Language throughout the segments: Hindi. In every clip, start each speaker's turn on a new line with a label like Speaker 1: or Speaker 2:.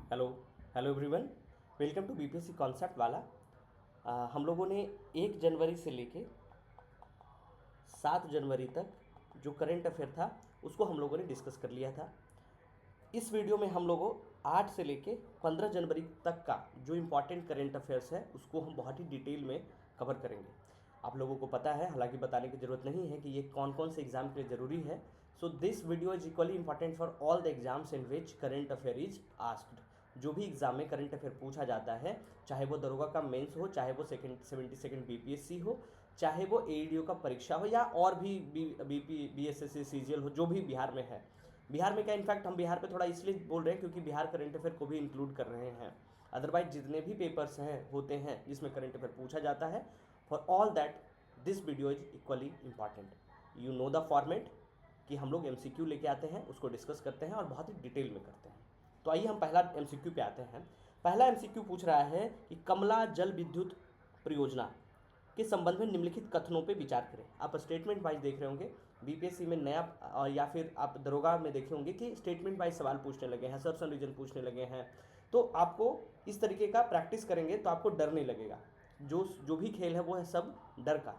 Speaker 1: Hello hello everyone. Welcome to BPSC concept वाला। हम लोगों ने 1 जनवरी से लेके 7 जनवरी तक जो करंट अफेयर था उसको हम लोगों ने डिस्कस कर लिया था। इस वीडियो में हम लोगों 8 से लेके 15 जनवरी तक का जो इम्पोर्टेंट करंट अफेयर्स है उसको हम बहुत ही डिटेल में कवर करेंगे। आप लोगों को पता है, हालांकि बताने की ज़रूरत नहीं है कि ये कौन कौन से एग्जाम के लिए ज़रूरी है। So this video is equally important for all the exams in which current affair is asked. जो भी एग्जाम में करंट अफेयर पूछा जाता है, चाहे वो दरोगा का मेंस हो, चाहे वो 72 बीपीएससी हो, चाहे वो एईडीओ का परीक्षा हो, या और भी बीएसएससी सीजीएल हो, जो भी बिहार में है। बिहार में क्या, इनफैक्ट हम बिहार पे थोड़ा इसलिए बोल रहे हैं क्योंकि बिहार करंट अफेयर को भी इंक्लूड कर रहे हैं। अदरवाइज जितने भी पेपर्स हैं होते हैं जिसमें करंट अफेयर पूछा जाता है, for all that this video is equally important. You know the format कि हम लोग एमसीक्यू लेके आते हैं, उसको डिस्कस करते हैं और बहुत ही डिटेल में करते हैं। तो आइए हम पहला एमसीक्यू पे आते हैं। पहला एमसीक्यू पूछ रहा है कि कमला जल विद्युत परियोजना के संबंध में निम्नलिखित कथनों पे विचार करें। आप स्टेटमेंट वाइज देख रहे होंगे, बीपीएससी में नया या फिर आप दरोगा में देखे होंगे कि स्टेटमेंट वाइज सवाल पूछने लगे हैं, सर्च एंड रीजन पूछने लगे हैं। तो आपको इस तरीके का प्रैक्टिस करेंगे तो आपको डर नहीं लगेगा। जो जो भी खेल है वो है सब डर का।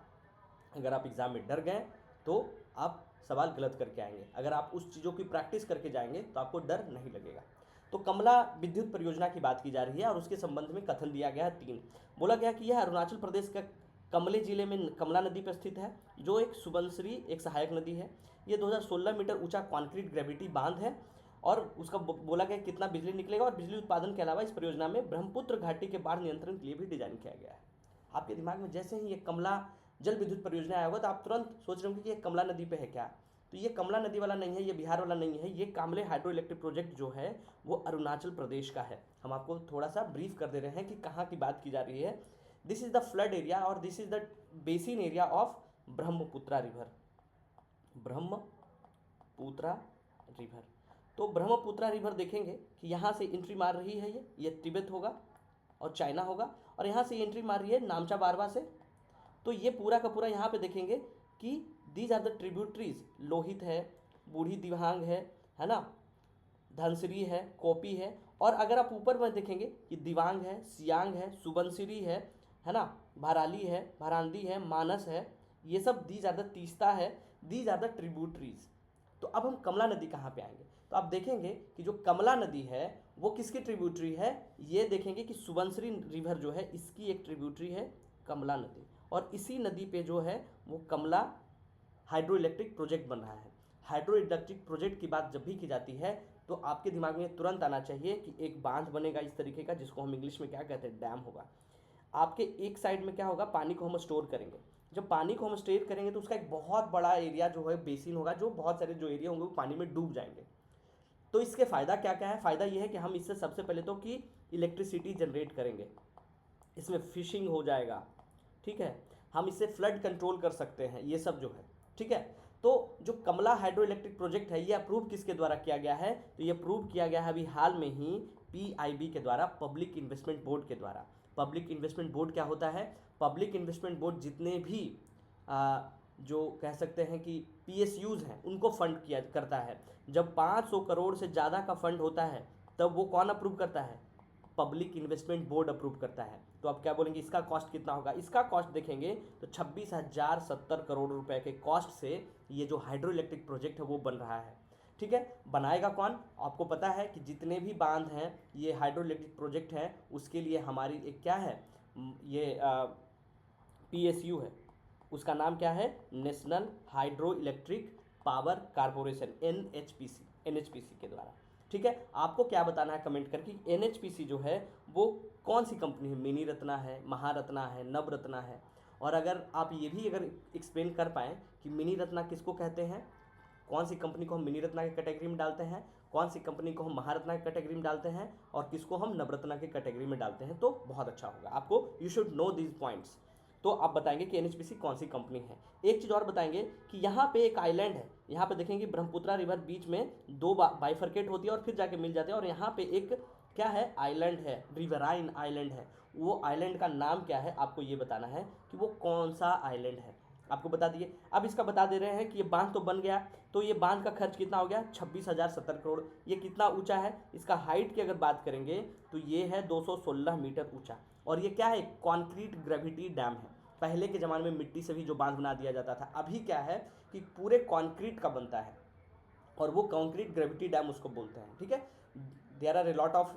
Speaker 1: अगर आप एग्ज़ाम में डर गए तो आप सवाल गलत करके आएंगे। अगर आप उस चीज़ों की प्रैक्टिस करके जाएंगे तो आपको डर नहीं लगेगा। तो कमला विद्युत परियोजना की बात की जा रही है और उसके संबंध में कथन दिया गया है 3। बोला गया कि यह अरुणाचल प्रदेश का कमले जिले में कमला नदी पर स्थित है, जो एक सुबनसिरी एक सहायक नदी है। ये 2016 मीटर ऊंचा कॉन्क्रीट ग्रेविटी बांध है और उसका बोला गया कितना बिजली निकलेगा, और बिजली उत्पादन के अलावा इस परियोजना में ब्रह्मपुत्र घाटी के बाढ़ नियंत्रण के लिए भी डिजाइन किया गया है। आपके दिमाग में जैसे ही ये कमला जल विद्युत परियोजना आया होगा तो आप तुरंत सोच रहे होंगे कि ये कमला नदी पे है क्या। तो ये कमला नदी वाला नहीं है, ये बिहार वाला नहीं है, ये कामले हाइड्रो इलेक्ट्रिक प्रोजेक्ट जो है वो अरुणाचल प्रदेश का है। हम आपको थोड़ा सा ब्रीफ कर दे रहे हैं कि कहाँ की बात की जा रही है। This is the flood area और this is the basin area of Brahmaputra river. Brahmaputra river, तो ब्रह्मपुत्रा रिवर देखेंगे कि यहाँ से एंट्री मार रही है, ये तिब्बत होगा और चाइना होगा, और यहाँ से एंट्री मार रही है नामचा बारवा से। तो ये पूरा का पूरा यहाँ पे देखेंगे कि these are the tributaries. Lohit है, बूढ़ी दिबांग है ना, धनसिरी है, कोपी है, और अगर आप ऊपर में देखेंगे कि दिबांग है, सियांग है, सुबनसिरी है ना, भराली है, भरांदी है, मानस है, ये सब दीज आर द तीस्ता है, दीज आर द ट्रिब्यूटरीज। तो अब हम कमला नदी कहाँ पे आएंगे, तो आप देखेंगे कि जो कमला नदी है वो किसकी ट्रिब्यूटरी है। ये देखेंगे कि सुबनसिरी रिवर जो है इसकी एक ट्रिब्यूटरी है कमला नदी, और इसी नदी पे जो है वो कमला हाइड्रो इलेक्ट्रिक प्रोजेक्ट बन रहा है। हाइड्रो इलेक्ट्रिक प्रोजेक्ट की बात जब भी की जाती है तो आपके दिमाग में तुरंत आना चाहिए कि एक बांध बनेगा इस तरीके का, जिसको हम इंग्लिश में क्या कहते हैं, डैम होगा। आपके एक साइड में क्या होगा, पानी को हम स्टोर करेंगे। जब पानी को हम स्टोर करेंगे तो उसका एक बहुत बड़ा एरिया जो है बेसिन होगा, जो बहुत सारे जो एरिया होंगे वो पानी में डूब जाएंगे। तो इसके फ़ायदा क्या क्या है, फ़ायदा ये है कि हम इससे सबसे पहले तो कि इलेक्ट्रिसिटी जनरेट करेंगे, इसमें फिशिंग हो जाएगा, ठीक है, हम इससे फ्लड कंट्रोल कर सकते हैं, ये सब जो है, ठीक है। तो जो कमला हाइड्रो इलेक्ट्रिक प्रोजेक्ट है ये अप्रूव किसके द्वारा किया गया है, तो ये अप्रूव किया गया है अभी हाल में ही पीआईबी के द्वारा, पब्लिक इन्वेस्टमेंट बोर्ड के द्वारा। पब्लिक इन्वेस्टमेंट बोर्ड क्या होता है, पब्लिक इन्वेस्टमेंट बोर्ड जितने भी जो कह सकते हैं कि पीएसयूज हैं उनको फंड किया करता है। जब 500 करोड़ से ज़्यादा का फंड होता है तब वो कौन अप्रूव करता है, पब्लिक इन्वेस्टमेंट बोर्ड अप्रूव करता है। तो आप क्या बोलेंगे, इसका कॉस्ट कितना होगा, इसका कॉस्ट देखेंगे तो 26,070 करोड़ रुपए के कॉस्ट से ये जो हाइड्रो इलेक्ट्रिक प्रोजेक्ट है वो बन रहा है, ठीक है। बनाएगा कौन, आपको पता है कि जितने भी बांध हैं ये हाइड्रो इलेक्ट्रिक प्रोजेक्ट है, उसके लिए हमारी एक क्या है, ये पीएसयू है, उसका नाम क्या है, national hydro electric power corporation, NHPC के द्वारा, ठीक है। आपको क्या बताना है कमेंट करके, एनएचपीसी जो है वो कौन सी कंपनी है, मिनी रत्ना है, महारत्ना है, नवरत्ना है। और अगर आप ये भी अगर एक्सप्लेन कर पाएँ कि मिनी रत्ना किसको कहते हैं, कौन सी कंपनी को हम मिनी रत्ना के कैटेगरी में डालते हैं, कौन सी कंपनी को हम महारत्ना के कैटेगरी में डालते हैं, और किसको हम नवरत्ना के कैटेगरी में डालते हैं, तो बहुत अच्छा होगा। आपको you should know these points. तो आप बताएंगे कि एनएचपीसी कौन सी कंपनी है। एक चीज़ और बताएंगे कि यहाँ पे एक आइलैंड है, यहाँ पे देखेंगे ब्रह्मपुत्रा रिवर बीच में दो बाइफरकेट होती है और फिर जाके मिल जाते हैं, और यहाँ पे एक क्या है, आइलैंड है, रिवराइन आइलैंड है। वो आइलैंड का नाम क्या है, आपको ये बताना है कि वो कौन सा आइलैंड है। आपको बता दिए। अब इसका बता दे रहे हैं कि ये बांध तो बन गया, तो ये बांध का खर्च कितना हो गया 26,070 करोड़। ये कितना ऊंचा है, इसका हाइट की अगर बात करेंगे तो ये है 216 मीटर ऊंचा। और ये क्या है, कॉन्क्रीट ग्रेविटी डैम है। पहले के ज़माने में मिट्टी से भी जो बांध बना दिया जाता था, अभी क्या है कि पूरे कॉन्क्रीट का बनता है, और वो कॉन्क्रीट ग्रेविटी डैम उसको बोलते हैं। ठीक है, there are a lot of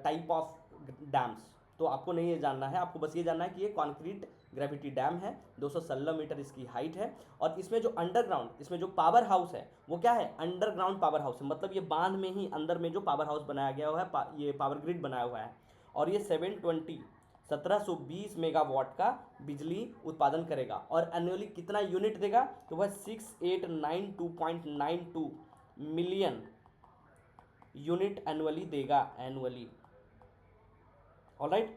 Speaker 1: type of dams, तो आपको नहीं ये जानना है, आपको बस ये जानना है कि ये कॉन्क्रीट ग्रेविटी डैम है। 216 मीटर इसकी हाइट है। और इसमें जो अंडरग्राउंड, इसमें जो पावर हाउस है वो क्या है, अंडरग्राउंड पावर हाउस है। मतलब ये बांध में ही अंदर में जो पावर हाउस बनाया गया हुआ है, ये पावर ग्रिड बनाया हुआ है, और ये 1720 मेगावाट का बिजली उत्पादन करेगा। और एनुअली कितना यूनिट देगा, तो वह 6892.92 मिलियन यूनिट एनुअली देगा, annually. Alright,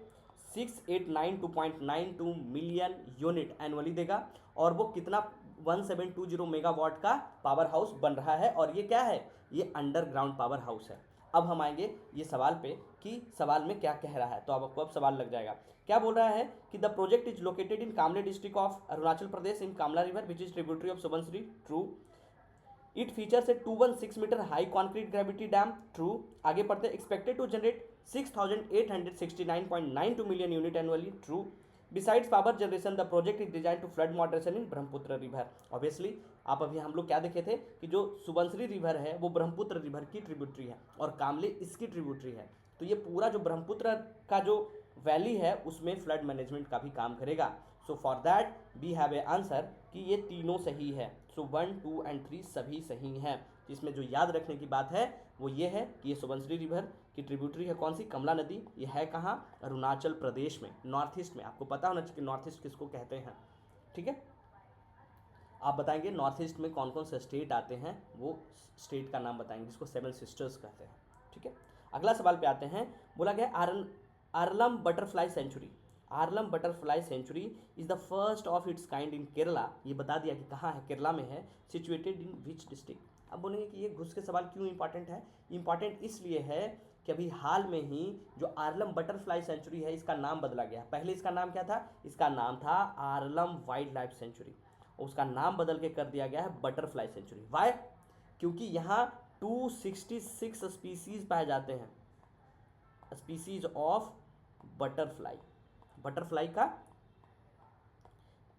Speaker 1: 6892.92 million unit annually देगा। और वो कितना 1720 मेगावाट का पावर हाउस बन रहा है, और ये क्या है, ये अंडरग्राउंड पावर हाउस है। अब हम आएंगे ये सवाल पे कि सवाल में क्या कह रहा है, तो आपको अब सवाल लग जाएगा। क्या बोल रहा है कि the project is located in Kamle district of Arunachal Pradesh in Kamla river which is tributary of Subansiri, true. It features a 216 metre high concrete gravity dam, true. आगे पढ़ते, expected to generate 6869.92 million unit annually, true. Besides power generation the project is design to flood moderation in Brahmaputra river. Obviously आप अभी हम लोग क्या देखे थे कि जो सुबनसिरी रिवर है वो ब्रह्मपुत्र रिवर की ट्रिब्यूटरी है, और कामले इसकी ट्रिब्यूटरी है। तो ये पूरा जो ब्रह्मपुत्र का जो वैली है उसमें फ्लड मैनेजमेंट का भी काम करेगा। So for that we have a answer कि ये तीनों सही है। सो 1, 2 एंड 3 सभी सही हैं। इसमें जो याद रखने की बात है वो ये है कि ये सुबनसिरी रिवर की ट्रिब्यूटरी है कौन सी, कमला नदी। ये है कहाँ, अरुणाचल प्रदेश में, नॉर्थ ईस्ट में। आपको पता होना चाहिए कि नॉर्थ ईस्ट किसको कहते हैं। ठीक है, आप बताएंगे नॉर्थ ईस्ट में कौन कौन से स्टेट आते हैं, वो स्टेट का नाम बताएंगे, जिसको 7 सिस्टर्स कहते हैं। ठीक है, अगला सवाल पे आते हैं। बोला गया Aralam butterfly sanctuary. Aralam butterfly sanctuary is the first of its kind in Kerala. ये बता दिया कि कहाँ है, केरला में है। Situated in which district. अब बोलेंगे कि ये घुस के सवाल क्यों इंपॉर्टेंट है। इंपॉर्टेंट इसलिए है कि अभी हाल में ही जो आर्लम बटरफ्लाई सेंचुरी है इसका नाम बदला गया। पहले इसका नाम क्या था, इसका नाम था आर्लम वाइल्ड लाइफ सेंचुरी, उसका नाम बदल के कर दिया गया है बटरफ्लाई सेंचुरी। वाई, क्योंकि यहाँ 266 स्पीसीज पाए जाते हैं, स्पीसीज ऑफ बटरफ्लाई। बटरफ्लाई का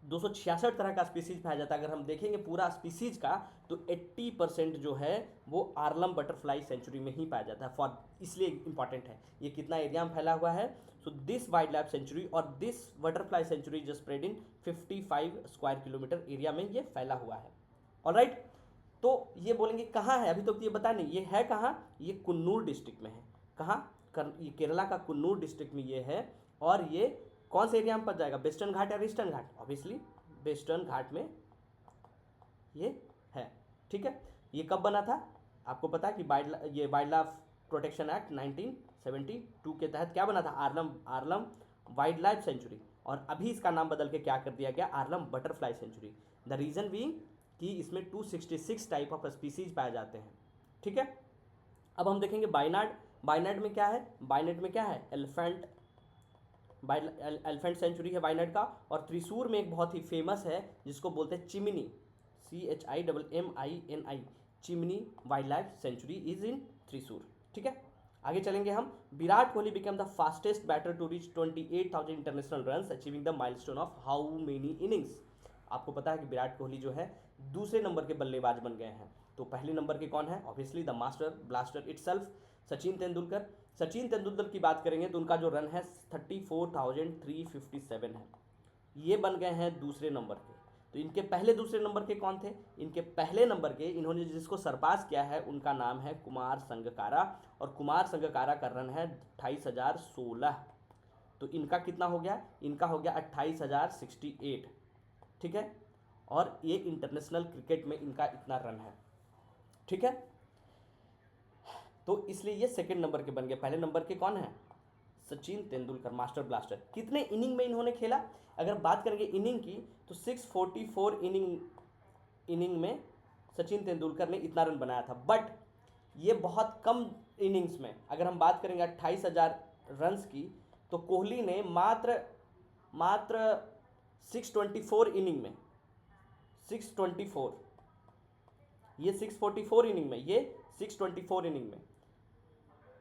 Speaker 1: 266 तरह का स्पीसीज पाया जाता है। अगर हम देखेंगे पूरा स्पीसीज का तो 80% जो है वो आर्लम बटरफ्लाई सेंचुरी में ही पाया जाता है। फॉर इसलिए इंपॉर्टेंट है। ये कितना एरिया में फैला हुआ है, so this wild life century और दिस बटरफ्लाई सेंचुरी जो spread in 55 square kilometre area में ये फैला हुआ है। ऑलराइट, तो ये बोलेंगे कहाँ है, अभी तो ये बता नहीं, ये है कहाँ, ये कुन्नूर डिस्ट्रिक्ट में है। कहाँ, ये केरला का कुन्नूर डिस्ट्रिक्ट में ये है। और ये कौन से एरिया में पड़ जाएगा, वेस्टर्न घाट या ईस्टर्न घाट, ऑब्वियसली वेस्टर्न घाट में ये है। ठीक है, ये कब बना था, आपको पता है कि ये वाइल्ड लाइफ प्रोटेक्शन एक्ट 1972 के तहत क्या बना था, आर्लम वाइल्ड लाइफ सेंचुरी। और अभी इसका नाम बदल के क्या कर दिया गया, Aralam butterfly sanctuary. The reason being कि इसमें 266 टाइप ऑफ स्पीसीज पाए जाते हैं। ठीक है, अब हम देखेंगे बायनाड। बायनाड में क्या है, बायनाड में क्या है, एलिफेंट सेंचुरी है वायनाड का। और त्रिशूर में एक बहुत ही फेमस है जिसको बोलते हैं Chimmini, CHIMMINI, Chimmini wild life sanctuary is in Thrissur. ठीक है, आगे चलेंगे हम। Virat Kohli become the fastest batter to reach 28,000 international runs achieving the milestone of how many innings. आपको पता है कि विराट कोहली जो है दूसरे नंबर के बल्लेबाज बन गए हैं। तो पहले नंबर के कौन है, obviously the master blaster itself, Sachin Tendulkar. Sachin Tendulkar की बात करेंगे तो उनका जो रन है 34,357 है, ये बन गए हैं दूसरे नंबर के। तो इनके पहले दूसरे नंबर के कौन थे, इनके पहले नंबर के इन्होंने जिसको सरपास किया है उनका नाम है कुमार संगकारा। और कुमार संगकारा का रन है 28,016। तो इनका कितना हो गया, इनका हो गया 28,068। ठीक है, और ये इंटरनेशनल क्रिकेट में इनका इतना रन है। ठीक है, तो इसलिए ये सेकंड नंबर के बन गए। पहले नंबर के कौन है, सचिन तेंदुलकर, मास्टर ब्लास्टर। कितने इनिंग में इन्होंने खेला, अगर बात करेंगे इनिंग की तो 644 इनिंग में सचिन तेंदुलकर ने इतना रन बनाया था। बट ये बहुत कम इनिंग्स में, अगर हम बात करेंगे 28,000 रन्स की, तो कोहली ने मात्र 624 इनिंग में 624, ये 644 इनिंग में, ये 624 इनिंग में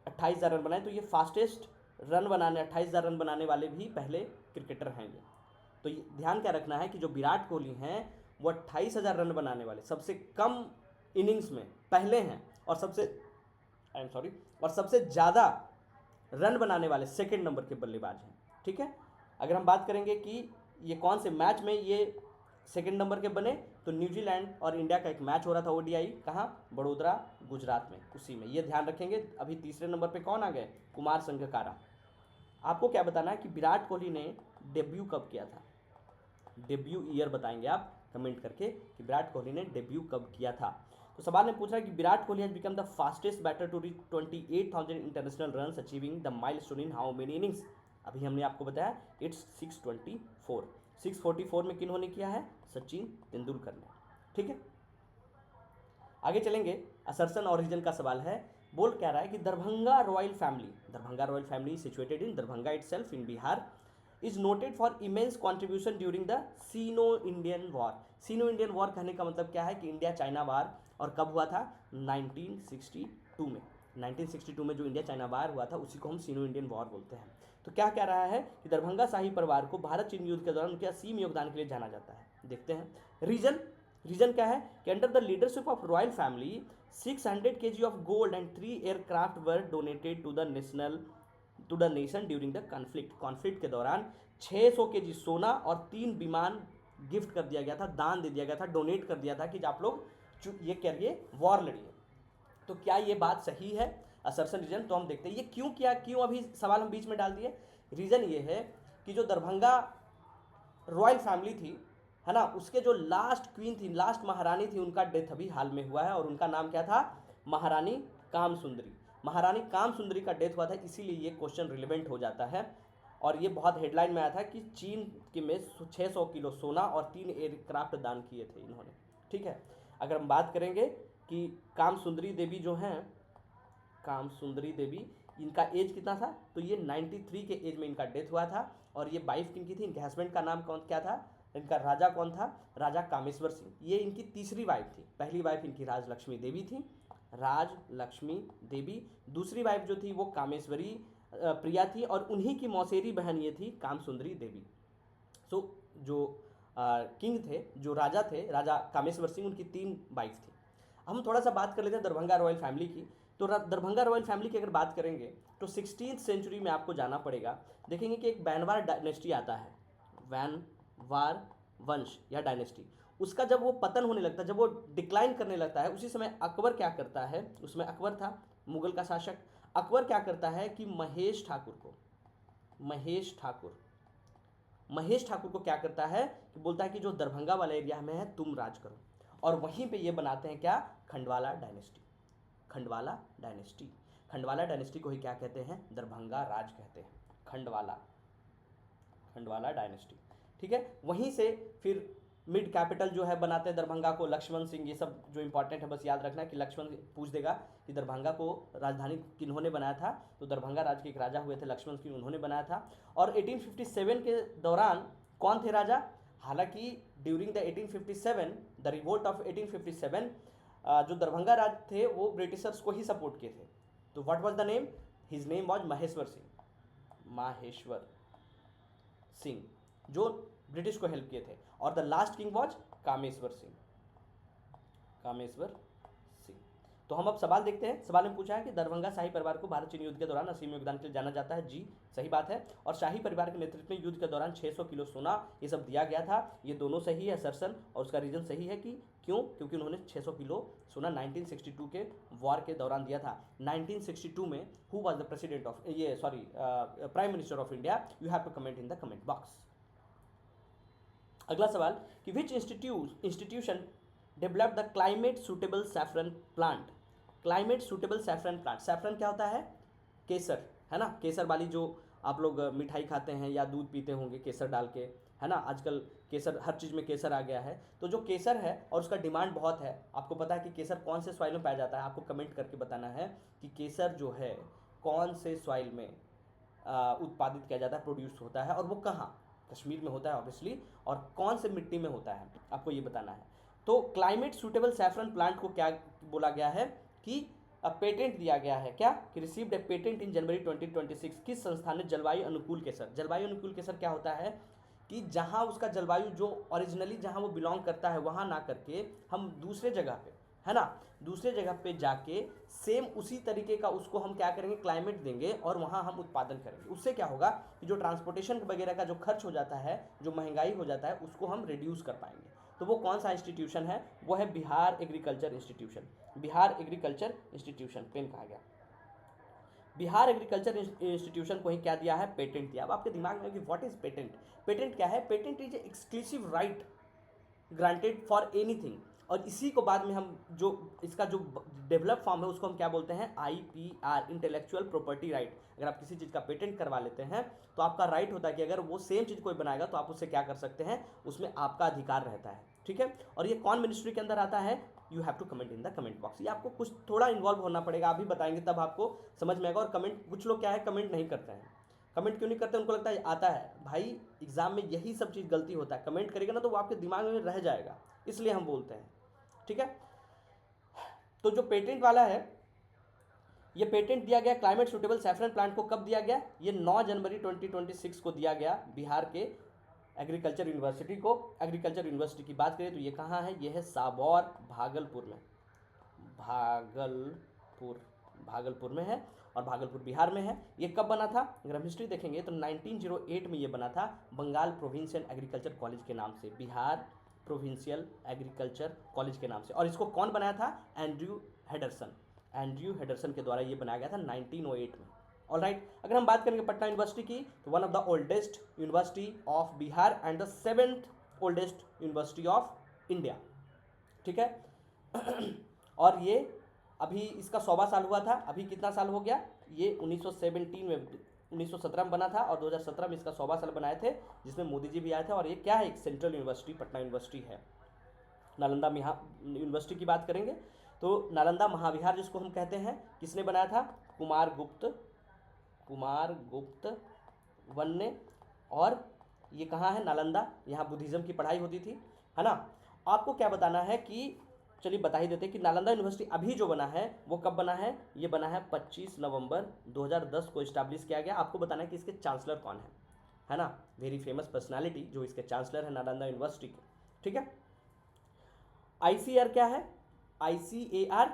Speaker 1: 28,000 रन बनाए। तो ये फास्टेस्ट रन बनाने 28,000 रन बनाने वाले भी पहले क्रिकेटर हैं ये। तो ये ध्यान क्या रखना है कि जो विराट कोहली हैं वो 28,000 रन बनाने वाले सबसे कम इनिंग्स में पहले हैं, और सबसे ज़्यादा रन बनाने वाले सेकंड नंबर के बल्लेबाज हैं। ठीक है, अगर हम बात करेंगे कि ये कौन से मैच में ये सेकंड नंबर के बने, तो न्यूजीलैंड और इंडिया का एक मैच हो रहा था ओडीआई, कहाँ, बड़ोदरा गुजरात में, उसी में, ये ध्यान रखेंगे। अभी तीसरे नंबर पे कौन आ गए, कुमार संगकारा। आपको क्या बताना है कि विराट कोहली ने डेब्यू कब किया था, डेब्यू ईयर बताएंगे आप कमेंट करके कि विराट कोहली ने डेब्यू कब किया था। तो सवाल ने पूछा कि Virat Kohli has become the fastest batter to reach 28,000 international runs achieving the milestone in how many innings. अभी हमने आपको बताया इट्स 624। 644 में किन्होंने किया है, सचिन तेंदुलकर ने। ठीक है, आगे चलेंगे। असर्शन ओरिजिन का सवाल है, बोल क्या रहा है कि Darbhanga royal family situated in Darbhanga itself in Bihar is noted for immense contribution during the Sino Indian war. Sino Indian war कहने का मतलब क्या है कि इंडिया चाइना वार, और कब हुआ था, 1962 में। 1962 में जो इंडिया चाइना वार हुआ था उसी को हम सीनो इंडियन वॉर बोलते हैं। तो क्या कह रहा है कि दरभंगा शाही परिवार को भारत चीन युद्ध के दौरान उनके असीम योगदान के लिए जाना जाता है। देखते हैं रीजन क्या है कि under the leadership of royal family 600 kg of gold and 3 aircraft were donated to the nation during the conflict के दौरान 600 kg सोना और 3 विमान गिफ्ट कर दिया गया था, दान दे दिया गया था, डोनेट कर दिया था कि आप लोग ये करिए, वॉर लड़िए। तो क्या ये बात सही है, असर्शन रीजन? तो हम देखते हैं ये क्यों अभी सवाल हम बीच में डाल दिए। रीजन ये है कि जो दरभंगा रॉयल फैमिली थी, है ना, उसके जो लास्ट क्वीन थी, लास्ट महारानी थी, उनका डेथ अभी हाल में हुआ है, और उनका नाम क्या था, महारानी कामसुंदरी। महारानी कामसुंदरी का डेथ हुआ था, इसीलिए ये क्वेश्चन रिलेवेंट हो जाता है। और ये बहुत हेडलाइन में आया था कि चीन के में 600 किलो सोना और 3 एयरक्राफ्ट दान किए थे इन्होंने। ठीक है, अगर हम बात करेंगे कि कामसुंदरी देवी जो हैं, कामसुंदरी देवी, इनका एज कितना था, तो ये 93 के एज में इनका डेथ हुआ था। और ये वाइफ किनकी थी, इनके हस्बैंड का नाम क्या था, इनका राजा कौन था, राजा कामेश्वर सिंह। ये इनकी तीसरी वाइफ थी। पहली वाइफ इनकी राजलक्ष्मी देवी थी, राजलक्ष्मी देवी। दूसरी वाइफ जो थी वो कामेश्वरी प्रिया थी, और उन्हीं की मौसेरी बहन ये थी कामसुंदरी देवी। सो जो किंग थे, जो राजा थे, राजा कामेश्वर सिंह, उनकी 3 वाइफ थी। हम थोड़ा सा बात कर लेते हैं दरभंगा रॉयल फैमिली की। तो दरभंगा रॉयल फैमिली की अगर बात करेंगे तो 16th सेंचुरी में आपको जाना पड़ेगा। देखेंगे कि एक वैनवार डायनेस्टी आता है, वैनवार वंश या डायनेस्टी। उसका जब वो पतन होने लगता है, जब वो डिक्लाइन करने लगता है, उसी समय अकबर क्या करता है, उसमें अकबर था मुगल का शासक। अकबर क्या करता है कि महेश ठाकुर को क्या करता है कि बोलता है कि जो दरभंगा वाला एरिया में है तुम राज करो, और वहीं पे ये बनाते हैं क्या, खंडवाला डायनेस्टी को ही क्या कहते हैं, दरभंगा राज कहते हैं, खंडवाला डायनेस्टी। ठीक है, वहीं से फिर मिड कैपिटल जो है बनाते हैं दरभंगा को, लक्ष्मण सिंह। ये सब जो इंपॉर्टेंट है बस याद रखना कि लक्ष्मण पूछ देगा कि दरभंगा को राजधानी किन्होंने बनाया था, तो दरभंगा राज के एक राजा हुए थे लक्ष्मण सिंह, उन्होंने बनाया था। और 1857 के दौरान कौन थे राजा, हालांकि during the 1857 the revolt of 1857 जो दरभंगा राज थे वो ब्रिटिशर्स को ही सपोर्ट किए थे। तो what was the name, his name was Maheshwar Singh, जो ब्रिटिश को हेल्प किए थे। और the last king was Kameshwar Singh. तो हम अब सवाल देखते हैं। सवाल में पूछा है कि दरभंगा शाही परिवार को भारत चीन युद्ध के दौरान असीम योगदान के लिए जाना जाता है। जी सही बात है। और शाही परिवार के नेतृत्व में युद्ध के दौरान 600 किलो सोना ये सब दिया गया था। ये दोनों सही है असर्शन, और उसका रीजन सही है कि क्योंकि उन्होंने 600 किलो सोना 1962 के वॉर के दौरान दिया था। 1962 में who was the president of prime minister of India, you have to comment in the comment box. अगला सवाल कि which institution develop the climate suitable saffron plant. Climate suitable saffron plant, saffron क्या होता है, केसर, है ना, केसर वाली जो आप लोग मिठाई खाते हैं या दूध पीते होंगे केसर डाल के, है ना, आजकल केसर हर चीज़ में केसर आ गया है। तो जो केसर है और उसका डिमांड बहुत है, आपको पता है कि केसर कौन से सॉइल में पाया जाता है, आपको कमेंट करके बताना है कि केसर जो है कौन से सॉइल में उत्पादित किया जाता है, प्रोड्यूस होता है, और वो कहाँ, कश्मीर में होता है ऑब्वियसली, और कौन से मिट्टी में होता है, आपको ये बताना है। तो क्लाइमेट सूटेबल सैफरन प्लांट को क्या बोला गया है कि पेटेंट दिया गया है, क्या कि रिसीव्ड ए पेटेंट इन जनवरी 2026। किस संस्थान ने जलवायु अनुकूल केसर, जलवायु अनुकूल केसर क्या होता है कि जहाँ उसका जलवायु जो ओरिजिनली जहाँ वो बिलोंग करता है वहाँ ना करके हम दूसरे जगह पे, है ना, दूसरे जगह पे जाके सेम उसी तरीके का उसको हम क्या करेंगे, क्लाइमेट देंगे और वहाँ हम उत्पादन करेंगे। उससे क्या होगा कि जो ट्रांसपोर्टेशन वगैरह का जो खर्च हो जाता है, जो महंगाई हो जाता है, उसको हम रिड्यूस कर पाएंगे। तो वो कौन सा इंस्टीट्यूशन है, वो है Bihar agriculture institution. Bihar agriculture institution पेन कहा गया। बिहार एग्रीकल्चर इंस्टीट्यूशन को ही क्या दिया है, पेटेंट दिया। अब आपके दिमाग में कि व्हाट इज पेटेंट, पेटेंट क्या है, patent is exclusive right granted for anything. और इसी को बाद में हम जो इसका जो डेवलप फॉर्म है उसको हम क्या बोलते हैं, IPR, इंटेलेक्चुअल प्रॉपर्टी राइट। अगर आप किसी चीज़ का पेटेंट करवा लेते हैं तो आपका राइट होता है कि अगर वो सेम चीज़ कोई बनाएगा तो आप उससे क्या कर सकते हैं, उसमें आपका अधिकार रहता है, ठीक है। और ये कौन मिनिस्ट्री के अंदर आता है, you have to comment in the comment box. ये आपको कुछ थोड़ा इन्वॉल्व होना पड़ेगा, आप भी बताएंगे तब आपको समझ में आएगा। और कमेंट, कुछ लोग क्या है कमेंट नहीं करते हैं, कमेंट क्यों नहीं करते, उनको लगता है आता है। भाई एग्जाम में यही सब चीज़ गलती होता है, कमेंट करेगा ना तो वो आपके दिमाग में रह जाएगा, इसलिए हम बोलते हैं, ठीक है। तो जो पेटेंट वाला है, ये पेटेंट दिया गया क्लाइमेट सूटेबल सैफरन प्लांट को कब दिया गया, ये 9 जनवरी 2026 को दिया गया बिहार के एग्रीकल्चर यूनिवर्सिटी को। एग्रीकल्चर यूनिवर्सिटी की बात करें तो ये कहाँ है, ये है साबौर, भागलपुर में, भागलपुर में है और भागलपुर बिहार में है। ये कब बना था, अगर हम हिस्ट्री देखेंगे तो 1908 में ये बना था, बंगाल प्रोविंशियल एग्रीकल्चर कॉलेज के नाम से, बिहार प्रोविंशियल एग्रीकल्चर कॉलेज के नाम से। और इसको कौन बनाया था, एंड्रयू हेडरसन के द्वारा ये बनाया गया था 1908 में। ऑल राइट, अगर हम बात करेंगे पटना यूनिवर्सिटी की तो one of the oldest university of Bihar and the 7th oldest university of India, ठीक है। और ये अभी इसका 100वां साल हुआ था, अभी कितना साल हो गया, ये 1917 में बना था और 2017 में इसका 100वां साल बनाए थे, जिसमें मोदी जी भी आए थे। और ये क्या है, एक सेंट्रल यूनिवर्सिटी, पटना यूनिवर्सिटी है। नालंदा यूनिवर्सिटी की बात करेंगे तो नालंदा महाविहार जिसको हम कहते हैं, किसने बनाया था, कुमार गुप्त वन ने। और ये कहाँ है, नालंदा, यहाँ बुद्धिज़्म की पढ़ाई होती थी, है ना। आपको क्या बताना है कि, चलिए बता ही देते हैं कि नालंदा यूनिवर्सिटी अभी जो बना है वो कब बना है, ये बना है 25 नवंबर 2010 को इस्टेब्लिश किया गया। आपको बताना है कि इसके चांसलर कौन है ना, वेरी फेमस पर्सनालिटी जो इसके चांसलर है नालंदा यूनिवर्सिटी के, ठीक है। ICAR क्या है, ICAR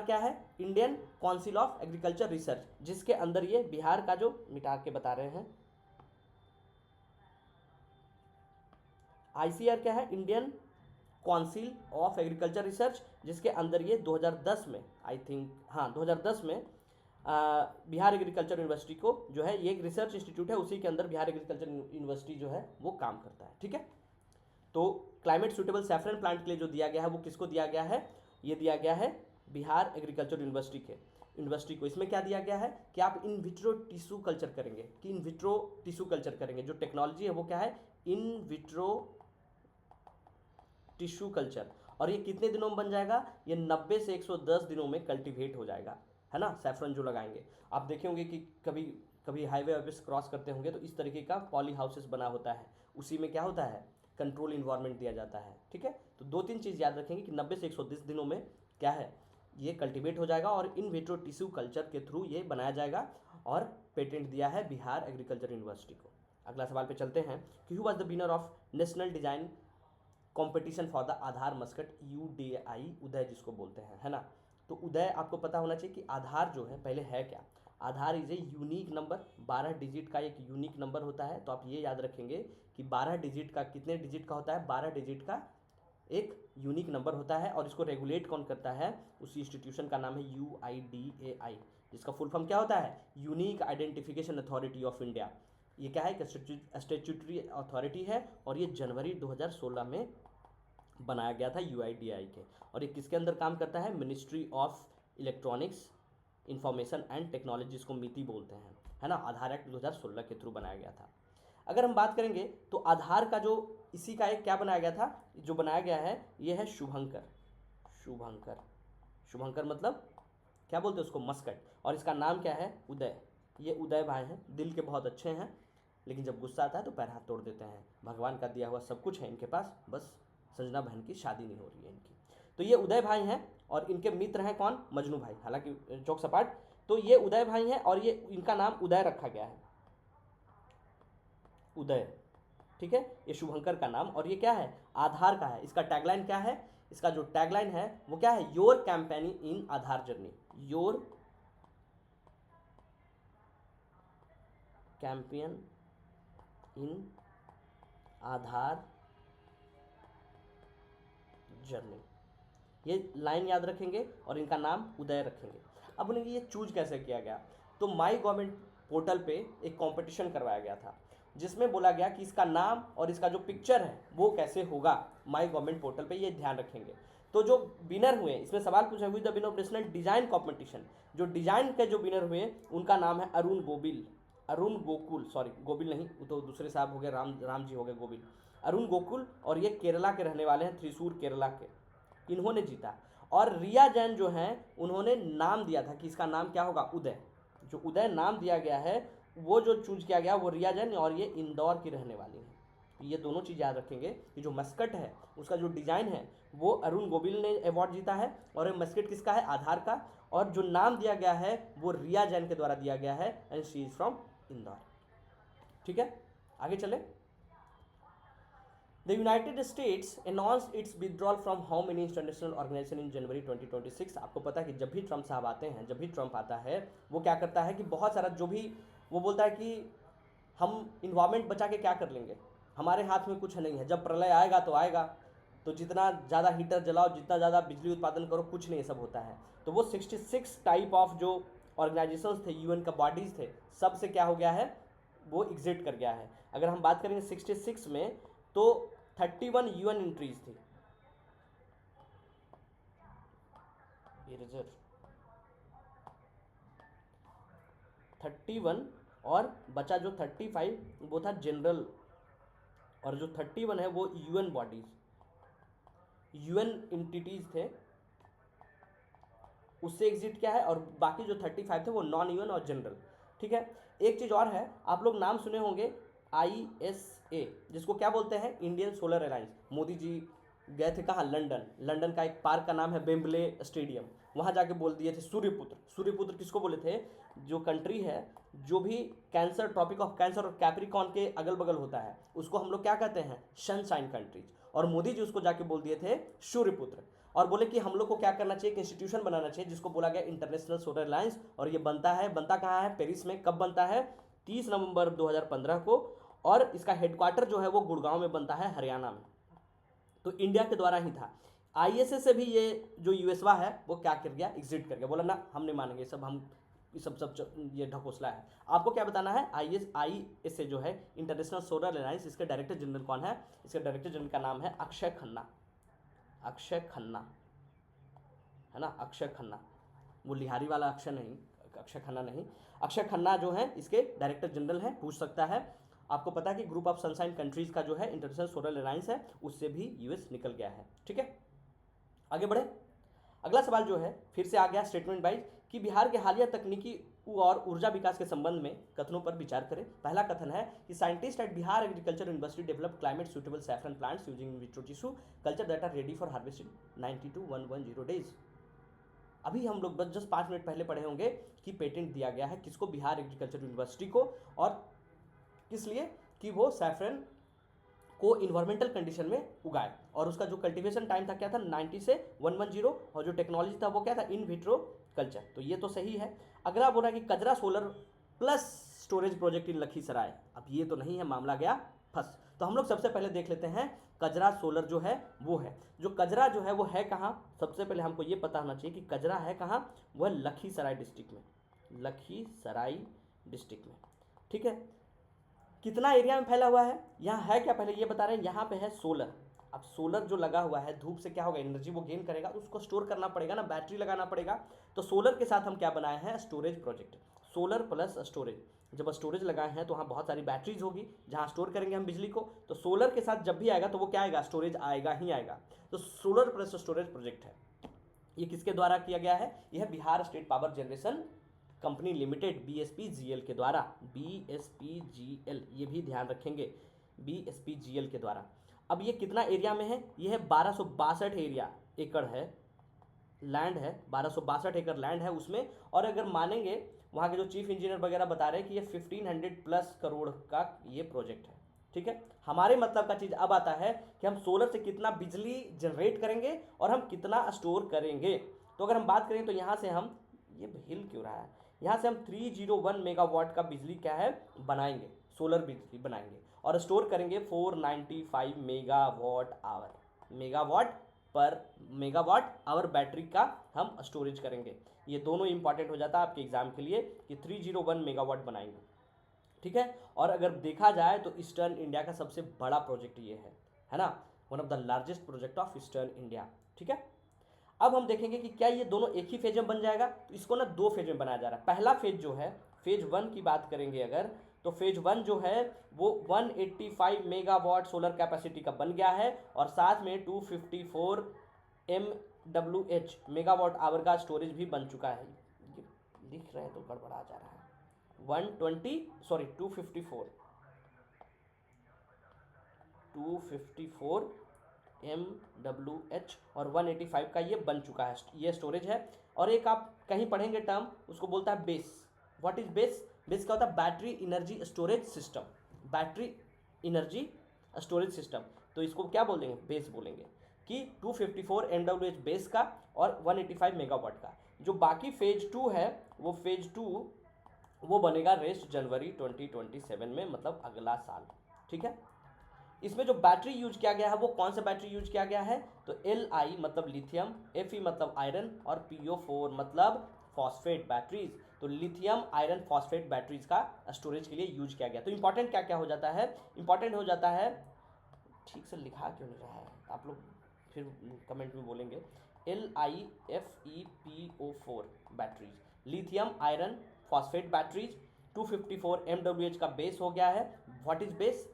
Speaker 1: क्या है, Indian council of agriculture research, जिसके अंदर ये बिहार का जो मिटा के बता रहे हैं, ICAR क्या है, Indian council of agriculture research, जिसके अंदर ये 2010 में, आई थिंक हाँ 2010 में बिहार एग्रीकल्चर यूनिवर्सिटी को जो है, ये एक रिसर्च इंस्टीट्यूट है, उसी के अंदर बिहार एग्रीकल्चर यूनिवर्सिटी जो है वो काम करता है, ठीक है। तो क्लाइमेट सूटेबल सैफरन प्लांट के लिए जो दिया गया है वो किसको दिया गया है, ये दिया गया है बिहार एग्रीकल्चर यूनिवर्सिटी को। इसमें क्या दिया गया है कि आप इन विट्रो टिश्यू कल्चर करेंगे, कि इन विट्रो टिश्यू कल्चर करेंगे। जो टेक्नोलॉजी है वो क्या है, इन विट्रो टिश्यू कल्चर। और ये कितने दिनों में बन जाएगा, ये 90 से 110 दिनों में कल्टीवेट हो जाएगा, है ना। सैफरन जो लगाएंगे, आप देखे होंगे कि कभी कभी हाईवे वाईवे से क्रॉस करते होंगे तो इस तरीके का पॉली हाउसेस बना होता है, उसी में क्या होता है, कंट्रोल इन्वायरमेंट दिया जाता है, ठीक है। तो 2-3 चीज़ याद रखेंगे कि 90 से 110 दिनों में क्या है, ये कल्टीवेट हो जाएगा और इन विट्रो टिश्यू कल्चर के थ्रू ये बनाया जाएगा। और पेटेंट दिया है बिहार एग्रीकल्चर यूनिवर्सिटी को। अगला सवाल पे चलते हैं कि who was the winner of national design competition for the Aadhaar Muscat, UDI, उदय जिसको बोलते हैं, है ना। तो उदय आपको पता होना चाहिए कि आधार जो है पहले है क्या, Aadhaar is a unique number, 12 digit का एक यूनिक नंबर होता है। तो आप ये याद रखेंगे कि 12 डिजिट का, कितने डिजिट का होता है, 12 डिजिट का एक यूनिक नंबर होता है। और इसको रेगुलेट कौन करता है, उसी इंस्टीट्यूशन का नाम है UIDAI, जिसका फुल फॉर्म क्या होता है, unique identification authority of India. ये क्या है, एक स्टेट्यूटरी अथॉरिटी है और ये जनवरी 2016 में बनाया गया था UIDAI के। और ये किसके अंदर काम करता है, ministry of electronics information and technology, जिसको मिति बोलते हैं, है ना। आधार एक्ट 2016 के थ्रू बनाया गया था। अगर हम बात करेंगे तो आधार का जो इसी का एक क्या बनाया गया था, जो बनाया गया है ये है शुभंकर मतलब क्या बोलते हैं उसको, मस्कट। और इसका नाम क्या है, उदय। ये उदय भाई हैं, दिल के बहुत अच्छे हैं, लेकिन जब गुस्सा आता है तो पैर हाथ तोड़ देते हैं। भगवान का दिया हुआ सब कुछ है इनके पास, बस संजना बहन की शादी नहीं हो रही है इनकी। तो ये उदय भाई हैं और इनके मित्र हैं कौन, मजनू भाई, हालांकि चौक सपाट। तो ये उदय भाई हैं और ये इनका नाम उदय रखा गया है, उदय, ठीक है, ये शुभंकर का नाम। और ये क्या है, आधार का है। इसका टैगलाइन क्या है, इसका जो टैगलाइन है वो क्या है, your campaign in Aadhaar journey, your campaign in Aadhaar journey. ये लाइन याद रखेंगे और इनका नाम उदय रखेंगे। अब उन्हें ये चूज कैसे किया गया, तो माई गवर्नमेंट पोर्टल पे एक कंपटीशन करवाया गया था जिसमें बोला गया कि इसका नाम और इसका जो पिक्चर है वो कैसे होगा माई गवर्नमेंट पोर्टल पे, ये ध्यान रखेंगे। तो जो विनर हुए, इसमें सवाल पूछा हुई the winner of national design competition, जो डिजाइन के जो विनर हुए उनका नाम है अरुण गोविल, अरुण गोकुल, सॉरी गोविल नहीं, वो तो दूसरे साहब हो गए, राम जी हो गए, गोविल, अरुण गोकुल। और ये केरला के रहने वाले हैं, त्रिशूर केरला के, इन्होंने जीता। और रिया जैन जो हैं उन्होंने नाम दिया था कि इसका नाम क्या होगा, उदय। जो उदय नाम दिया गया है वो जो चूज किया गया वो रिया जैन, और ये इंदौर की रहने वाली है। ये दोनों चीज़ याद रखेंगे कि जो मस्कट है उसका जो डिज़ाइन है वो अरुण गोविल ने अवार्ड जीता है, और ये मस्कट किसका है, आधार का। और जो नाम दिया गया है वो रिया जैन के द्वारा दिया गया है, and she is from Indore. ठीक है, आगे चले। The United States announced its withdrawal from how many international organization in January 2026। आपको पता है कि जब भी ट्रम्प साहब आते हैं, जब भी ट्रम्प आता है वो क्या करता है कि बहुत सारा जो भी वो बोलता है कि हम इन्वायरमेंट बचा के क्या कर लेंगे, हमारे हाथ में कुछ नहीं है, जब प्रलय आएगा तो आएगा, तो जितना ज़्यादा हीटर जलाओ, जितना ज़्यादा बिजली उत्पादन करो, कुछ नहीं, सब होता है। तो वो 66 टाइप ऑफ जो ऑर्गेनाइजेशंस थे, यूएन का बॉडीज़ थे, सब से क्या हो गया है, वो एग्जिट कर गया है। अगर हम बात करेंगे 66 में तो 31 यूएन एंट्रीज थी, इरेजर 31, और बचा जो 35 वो था जनरल, और जो 31 है वो यूएन बॉडीज, यूएन एंटिटीज थे, उससे एग्जिट किया है। और बाकी जो 35 थे वो नॉन यूएन और जनरल। ठीक है, एक चीज़ और है, आप लोग नाम सुने होंगे ISA, जिसको क्या बोलते हैं, Indian solar alliance. Modi ji गए थे कहाँ, लंदन, लंदन का एक पार्क का नाम है वेम्बले स्टेडियम, वहाँ जाके बोल दिए थे सूर्यपुत्र। सूर्यपुत्र किसको बोले थे, जो कंट्री है जो भी कैंसर, ट्रॉपिक ऑफ कैंसर और कैप्रिकॉन के अगल बगल होता है उसको हम लोग क्या कहते हैं, सनशाइन कंट्रीज। और मोदी जी उसको जाके बोल दिए थे सूर्यपुत्र, और बोले कि हम लोग को क्या करना चाहिए, एक इंस्टीट्यूशन बनाना चाहिए जिसको बोला गया इंटरनेशनल सोलर अलायंस। और ये बनता कहाँ है, पेरिस में। कब बनता है, 30 नवंबर 2015 को। और इसका हेडक्वार्टर जो है वो गुड़गांव में बनता है, हरियाणा में। तो इंडिया के द्वारा ही था। ISA से भी ये जो यूएसवा है वो क्या कर गया, एग्जिट कर गया, बोला ना हम नहीं मानेंगे सब, हम ये ढकोसला है। आपको क्या बताना है, ISA जो है इंटरनेशनल सोलर अलायंस, इसके डायरेक्टर जनरल कौन है, इसके डायरेक्टर जनरल का नाम है अक्षय खन्ना। अक्षय खन्ना है ना, अक्षय खन्ना, वो लिहारी वाला अक्षय नहीं, अक्षय खन्ना नहीं, अक्षय खन्ना जो है इसके डायरेक्टर जनरल हैं। पूछ सकता है। आपको पता है कि ग्रुप ऑफ सनशाइन कंट्रीज का जो है इंटरनेशनल सोलर अलायंस है, उससे भी यूएस निकल गया है। ठीक है, आगे बढ़े। अगला सवाल जो है फिर से आ गया स्टेटमेंट वाइज कि बिहार के हालिया तकनीकी और ऊर्जा विकास के संबंध में कथनों पर विचार करें। पहला कथन है कि scientist at Bihar agriculture university develop climate suitable saffron plants using in vitro tissue culture that are ready for harvest in 90 to 110 days. अभी हम लोग बस जस्ट 5 मिनट पहले पढ़े होंगे कि पेटेंट दिया गया है किसको, बिहार एग्रीकल्चर यूनिवर्सिटी को, और किस लिए कि वो सैफरन को इन्वायरमेंटल कंडीशन में उगाए। और उसका जो कल्टीवेशन टाइम था क्या था, 90 से 110, और जो टेक्नोलॉजी था वो क्या था, इन विट्रो कल्चर। तो ये तो सही है। अगला बोला कि Kajra solar plus storage project in Lakhisarai. अब ये तो नहीं है, मामला गया फंस। तो हम लोग सबसे पहले देख लेते हैं कजरा सोलर जो है वो है, जो कजरा जो है वो है कहाँ। सबसे पहले हमको ये पता होना चाहिए कि कजरा है कहाँ, वो है लखीसराय डिस्ट्रिक्ट में, लखीसराय डिस्ट्रिक्ट में। ठीक है, कितना एरिया में फैला हुआ है, यहाँ है क्या, पहले ये बता रहे हैं। यहाँ पे है सोलर। अब सोलर जो लगा हुआ है, धूप से क्या होगा, एनर्जी वो गेन करेगा, तो उसको स्टोर करना पड़ेगा ना, बैटरी लगाना पड़ेगा। तो सोलर के साथ हम क्या बनाए हैं, storage project, solar plus storage. जब स्टोरेज लगाए हैं तो वहाँ बहुत सारी बैटरीज होगी जहाँ स्टोर करेंगे हम बिजली को। तो सोलर के साथ जब भी आएगा तो वो क्या आएगा, स्टोरेज आएगा ही आएगा। तो सोलर प्लस स्टोरेज प्रोजेक्ट है, ये किसके द्वारा किया गया है, यह Bihar state power generation company limited BSPGL के द्वारा, BSPGL, ये भी ध्यान रखेंगे, BSPGL के द्वारा। अब ये कितना एरिया में है, ये है 1262 एकड़ है, लैंड है, 1262 एकड़ लैंड है उसमें। और अगर मानेंगे वहाँ के जो चीफ इंजीनियर वगैरह बता रहे हैं कि ये 1500+ करोड़ का ये प्रोजेक्ट है। ठीक है, हमारे मतलब का चीज़ अब आता है कि हम सोलर से कितना बिजली जनरेट करेंगे और हम कितना स्टोर करेंगे। तो अगर हम बात करें तो यहाँ से हम, ये हिल क्यों रहा है, यहाँ से हम 301 मेगावाट का बिजली क्या है बनाएंगे, सोलर बिजली बनाएंगे और स्टोर करेंगे 495 मेगावाट आवर बैटरी का हम स्टोरेज करेंगे। ये दोनों इंपॉर्टेंट हो जाता है आपके एग्जाम के लिए कि 301 मेगावाट बनाएंगे। ठीक है, और अगर देखा जाए तो ईस्टर्न इंडिया का सबसे बड़ा प्रोजेक्ट ये है ना, one of the largest project of eastern India. ठीक है, अब हम देखेंगे कि क्या ये दोनों एक ही फेज में बन जाएगा, तो इसको ना 2 फेज में बनाया जा रहा है। पहला फेज जो है, फेज 1 की बात करेंगे अगर, तो फेज 1 जो है वो 185 मेगावाट सोलर कैपेसिटी का बन गया है और साथ में 254 MWH मेगावाट आवर का स्टोरेज भी बन चुका है। ये लिख रहे हैं तो गड़बड़ा जा रहा है, 254 MWH और 185 का ये बन चुका है, ये स्टोरेज है। और एक आप कहीं पढ़ेंगे टर्म, उसको बोलता है base. What is base? Base क्या होता है? Battery energy storage system, battery energy storage system. तो इसको क्या बोलेंगे? बेस बोलेंगे कि 254 MWH बेस का और 185 मेगावाट का। जो बाकी फेज 2 है वो फेज 2 वो बनेगा रेस्ट जनवरी 2027 में, मतलब अगला साल। ठीक है, इसमें जो बैटरी यूज किया गया है वो कौन सा बैटरी यूज किया गया है? तो Li मतलब लिथियम, Fe मतलब आयरन और PO4 मतलब फॉस्फेट बैटरीज। तो लिथियम आयरन फॉस्फेट बैटरीज का स्टोरेज के लिए यूज किया गया। तो इंपॉर्टेंट क्या क्या हो जाता है? इंपॉर्टेंट हो जाता है, ठीक से लिखा क्यों नहीं रहा है, आप लोग फिर कमेंट में बोलेंगे, LiFePO4 batteries, lithium iron phosphate batteries, 254 MWH का बेस हो गया है। What is base?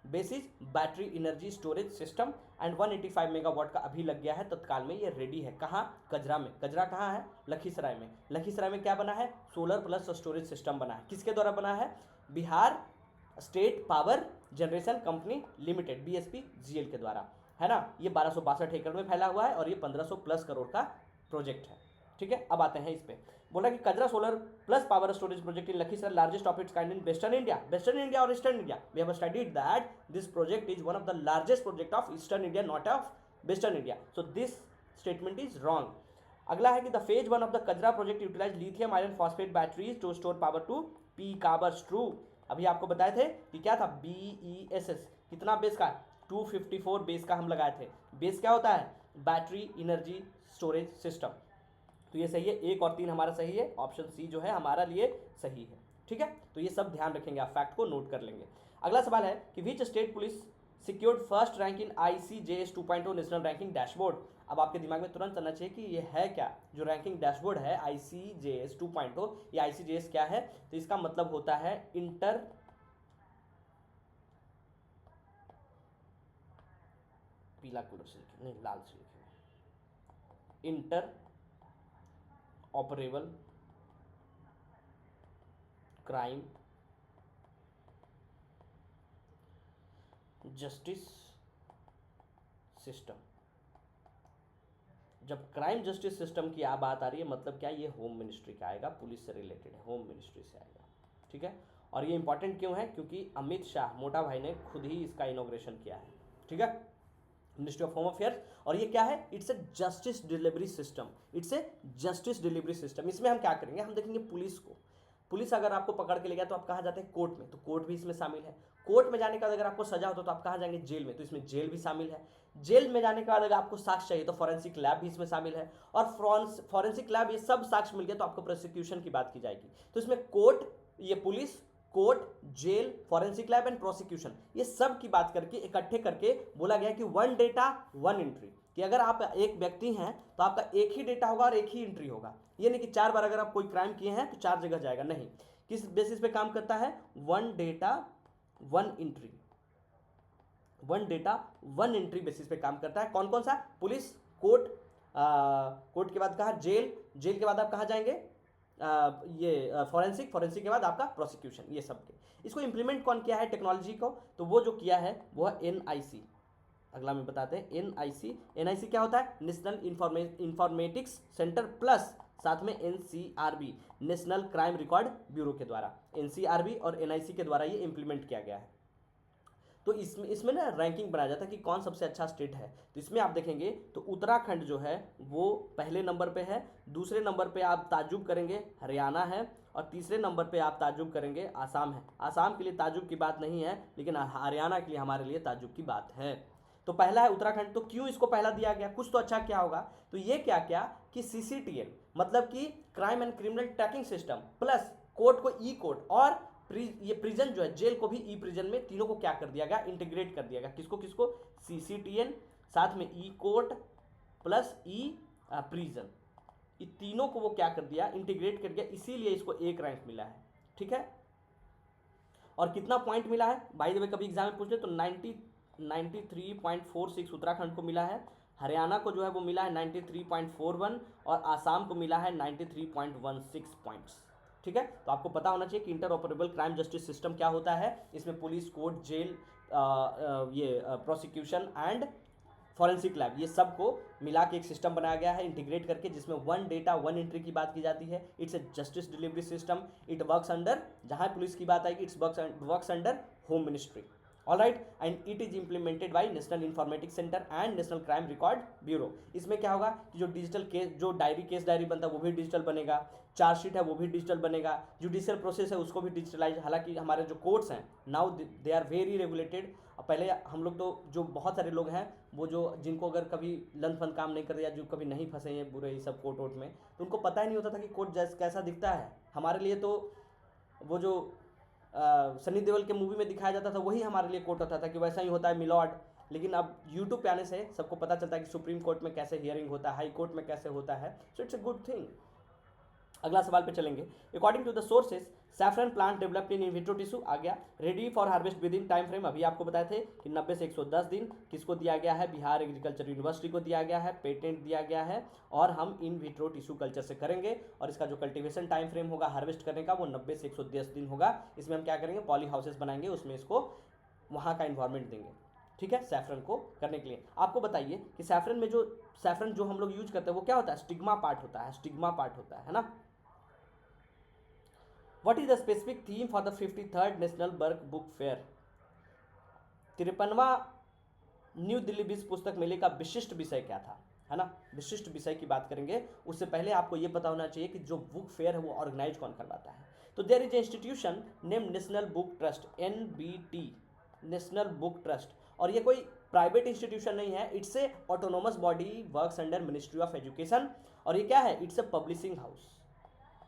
Speaker 1: Base is battery energy storage system and 185 megawatt का अभी लग गया है तत्काल में, ये रेडी है। कहाँ? कजरा में। कजरा कहाँ है? लखीसराय में। लखीसराय में क्या बना है? सोलर प्लस स्टोरेज सिस्टम बना है। किसके द्वारा बना है? Bihar state power generation company limited, BSPGL के द्वारा, है ना। ये 1262 एकड़ में फैला हुआ है और ये 1500+ करोड़ का प्रोजेक्ट है। ठीक है, अब आते हैं इस पे। बोला कि Kajra solar plus power storage project in Lakhisarai, largest of its kind in western India. Western India और eastern India, we have studied that this project is one of the largest project of eastern India, not of western India. So this statement is wrong. अगला है कि the phase 1 of the Kajra project utilize lithium iron phosphate batteries to store power to peak hours. True, अभी आपको बताए थे कि क्या था? BESS, कितना बेस का? 254 बेस का हम लगाए थे। बेस क्या होता है? Battery energy storage system. तो ये सही है, 1 और 3 हमारा सही है, ऑप्शन सी जो है हमारा लिए सही है। ठीक है, तो ये सब ध्यान रखेंगे, आप फैक्ट को नोट कर लेंगे। अगला सवाल है कि which state police secured first rank in ICJS 2.0 national ranking dashboard. अब आपके दिमाग में तुरंत आना चाहिए कि ये है क्या? जो रैंकिंग डैशबोर्ड है ICJS 2.0, ये ICJS क्या है? तो इसका मतलब होता है इंटर पीला कलर से लिखे, नहीं लाल से लिखे, inter operable crime justice system. जब क्राइम जस्टिस सिस्टम की बात आ रही है, मतलब क्या? ये होम मिनिस्ट्री का आएगा, पुलिस से रिलेटेड है, होम मिनिस्ट्री से आएगा। ठीक है, और ये इंपॉर्टेंट क्यों है? क्योंकि अमित शाह मोटा भाई ने खुद ही इसका इनॉग्रेशन किया है। ठीक है, मिनिस्ट्री ऑफ होम अफेयर्स। और ये क्या है? It's A justice delivery system, it's a justice delivery system. इसमें हम क्या करेंगे? हम देखेंगे पुलिस को। पुलिस अगर आपको पकड़ के ले गया तो आप कहाँ जाते हैं? कोर्ट में, तो कोर्ट भी इसमें शामिल है। कोर्ट में जाने के बाद अगर आपको सजा होता तो आप कहाँ जाएंगे? जेल में, तो इसमें जेल भी शामिल है। जेल में जाने के बाद अगर आपको साक्ष्य चाहिए तो फॉरेंसिक लैब भी इसमें शामिल है। और फॉरेंसिक लैब, ये सब साक्ष्य मिल गया तो आपको प्रोसिक्यूशन की बात की जाएगी। तो इसमें कोर्ट, ये police, court, jail, forensic lab and prosecution, ये सब की बात करके इकट्ठे करके बोला गया कि 1 डेटा 1 एंट्री, कि अगर आप एक व्यक्ति हैं तो आपका एक ही डेटा होगा और एक ही एंट्री होगा। ये नहीं कि 4 बार अगर आप कोई क्राइम किए हैं तो 4 जगह जाएगा, नहीं। किस बेसिस पे काम करता है? 1 data 1 entry, 1 data 1 entry basis पे काम करता है। कौन कौन सा? पुलिस, कोर्ट, कोर्ट के बाद कहा जेल, जेल के बाद आप कहाँ जाएंगे? ये फॉरेंसिक के बाद आपका प्रोसिक्यूशन, ये सब के। इसको इम्प्लीमेंट कौन किया है टेक्नोलॉजी को, तो वो जो किया है वो है NIC। अगला में बताते हैं NIC क्या होता है, नेशनल इंफॉर्मेटिक्स सेंटर प्लस साथ में NCRB, national crime record bureau के द्वारा, NCRB और NIC के द्वारा ये इम्प्लीमेंट किया गया है। तो इसमें ना रैंकिंग बनाया जाता है कि कौन सबसे अच्छा स्टेट है। तो इसमें आप देखेंगे तो उत्तराखंड जो है वो पहले नंबर पे है, दूसरे नंबर पे आप ताज्जुब करेंगे हरियाणा है, और तीसरे नंबर पे आप ताज्जुब करेंगे आसाम है। आसाम के लिए ताज्जुब की बात नहीं है, लेकिन हरियाणा के लिए हमारे लिए ताज्जुब की बात है। तो पहला है उत्तराखंड। तो क्यों इसको पहला दिया गया, कुछ तो अच्छा क्या होगा। तो ये क्या क्या कि CCTN मतलब कि crime and criminal tracking system plus court को ई कोर्ट, और ये प्रिजन जो है जेल को भी ई प्रिजन में, तीनों को क्या कर दिया गया, इंटीग्रेट कर दिया गया। किसको किसको, CCTN साथ में ई कोर्ट प्लस ई प्रिजन, ये तीनों को वो क्या कर दिया, इंटीग्रेट कर दिया, इसीलिए इसको एक रैंक मिला है। ठीक है, और कितना पॉइंट मिला है, बाय द वे कभी एग्जाम में पूछ ले तो 93.46 उत्तराखंड को मिला है, हरियाणा को जो है वो मिला है 93.41 और आसाम को मिला है 93.16 पॉइंट्स। ठीक है, तो आपको पता होना चाहिए कि इंटरऑपरेबल क्राइम जस्टिस सिस्टम क्या होता है। इसमें पुलिस, कोर्ट, जेल, ये प्रोसिक्यूशन एंड फॉरेंसिक लैब, ये सब को मिला के एक सिस्टम बनाया गया है इंटीग्रेट करके, जिसमें 1 डेटा 1 एंट्री की बात की जाती है। It's A justice delivery system, it works under, जहां पुलिस की बात आएगी it's works under home ministry. All right, and it is implemented bye national informatics centre and national crime record bureau. इसमें क्या होगा कि जो डिजिटल केस, जो केस डायरी बनता है वो भी डिजिटल बनेगा, चार्जशीट है वो भी डिजिटल बनेगा, जुडिशियल प्रोसेस है उसको भी डिजिटलाइज। हालांकि हमारे जो कोर्ट्स हैं now they are very regulated. पहले हम लोग तो जो बहुत सारे लोग हैं वो जो जिनको अगर कभी लन फन काम नहीं करते या जो कभी नहीं फंसे हैं बुरे ये सब कोर्ट वोट में, तो उनको पता ही नहीं होता था कि कोर्ट जैसे कैसा दिखता है। हमारे लिए तो वो जो सनी देओल के मूवी में दिखाया जाता था वही हमारे लिए कोर्ट होता था कि वैसा ही होता है मिलॉर्ड। लेकिन अब यूट्यूब पे आने से सबको पता चलता है कि सुप्रीम कोर्ट में कैसे हियरिंग होता है, हाई कोर्ट में कैसे होता है। So it's a good thing. अगला सवाल पे चलेंगे। According to the sources saffron plant developed in vitro tissue आ गया, ready for harvest within time frame, अभी आपको बताए थे कि 90 से 110 दिन। किसको दिया गया है, बिहार एग्रीकल्चर यूनिवर्सिटी को दिया गया है, पेटेंट दिया गया है, और हम इन विट्रो टिश्यू कल्चर से करेंगे। और इसका जो कल्टीवेशन टाइम फ्रेम होगा हार्वेस्ट करने का वो 90 से 110 दिन होगा। इसमें हम क्या करेंगे, पॉली हाउसेस बनाएंगे, उसमें इसको वहाँ का इन्वायरमेंट देंगे। ठीक है, सैफरन को करने के लिए आपको बताइए कि सैफरन में जो सैफरन जो हम लोग यूज करते हैं वो क्या होता है, स्टिग्मा पार्ट होता है, स्टिग्मा पार्ट होता है ना। What is the specific theme for the 53rd national बर्क बुक फेयर? 53वां न्यू दिल्ली विश्व पुस्तक मेले का विशिष्ट विषय क्या था, है ना। विशिष्ट विषय की बात करेंगे उससे पहले आपको यह पता होना चाहिए कि जो बुक फेयर है वो ऑर्गेनाइज कौन करवाता है। तो there is a institution name national book trust, NBT, national book trust. और ये कोई प्राइवेट इंस्टीट्यूशन नहीं है, it's a autonomous body, works under ministry of education. और ये क्या है, it's a publishing house,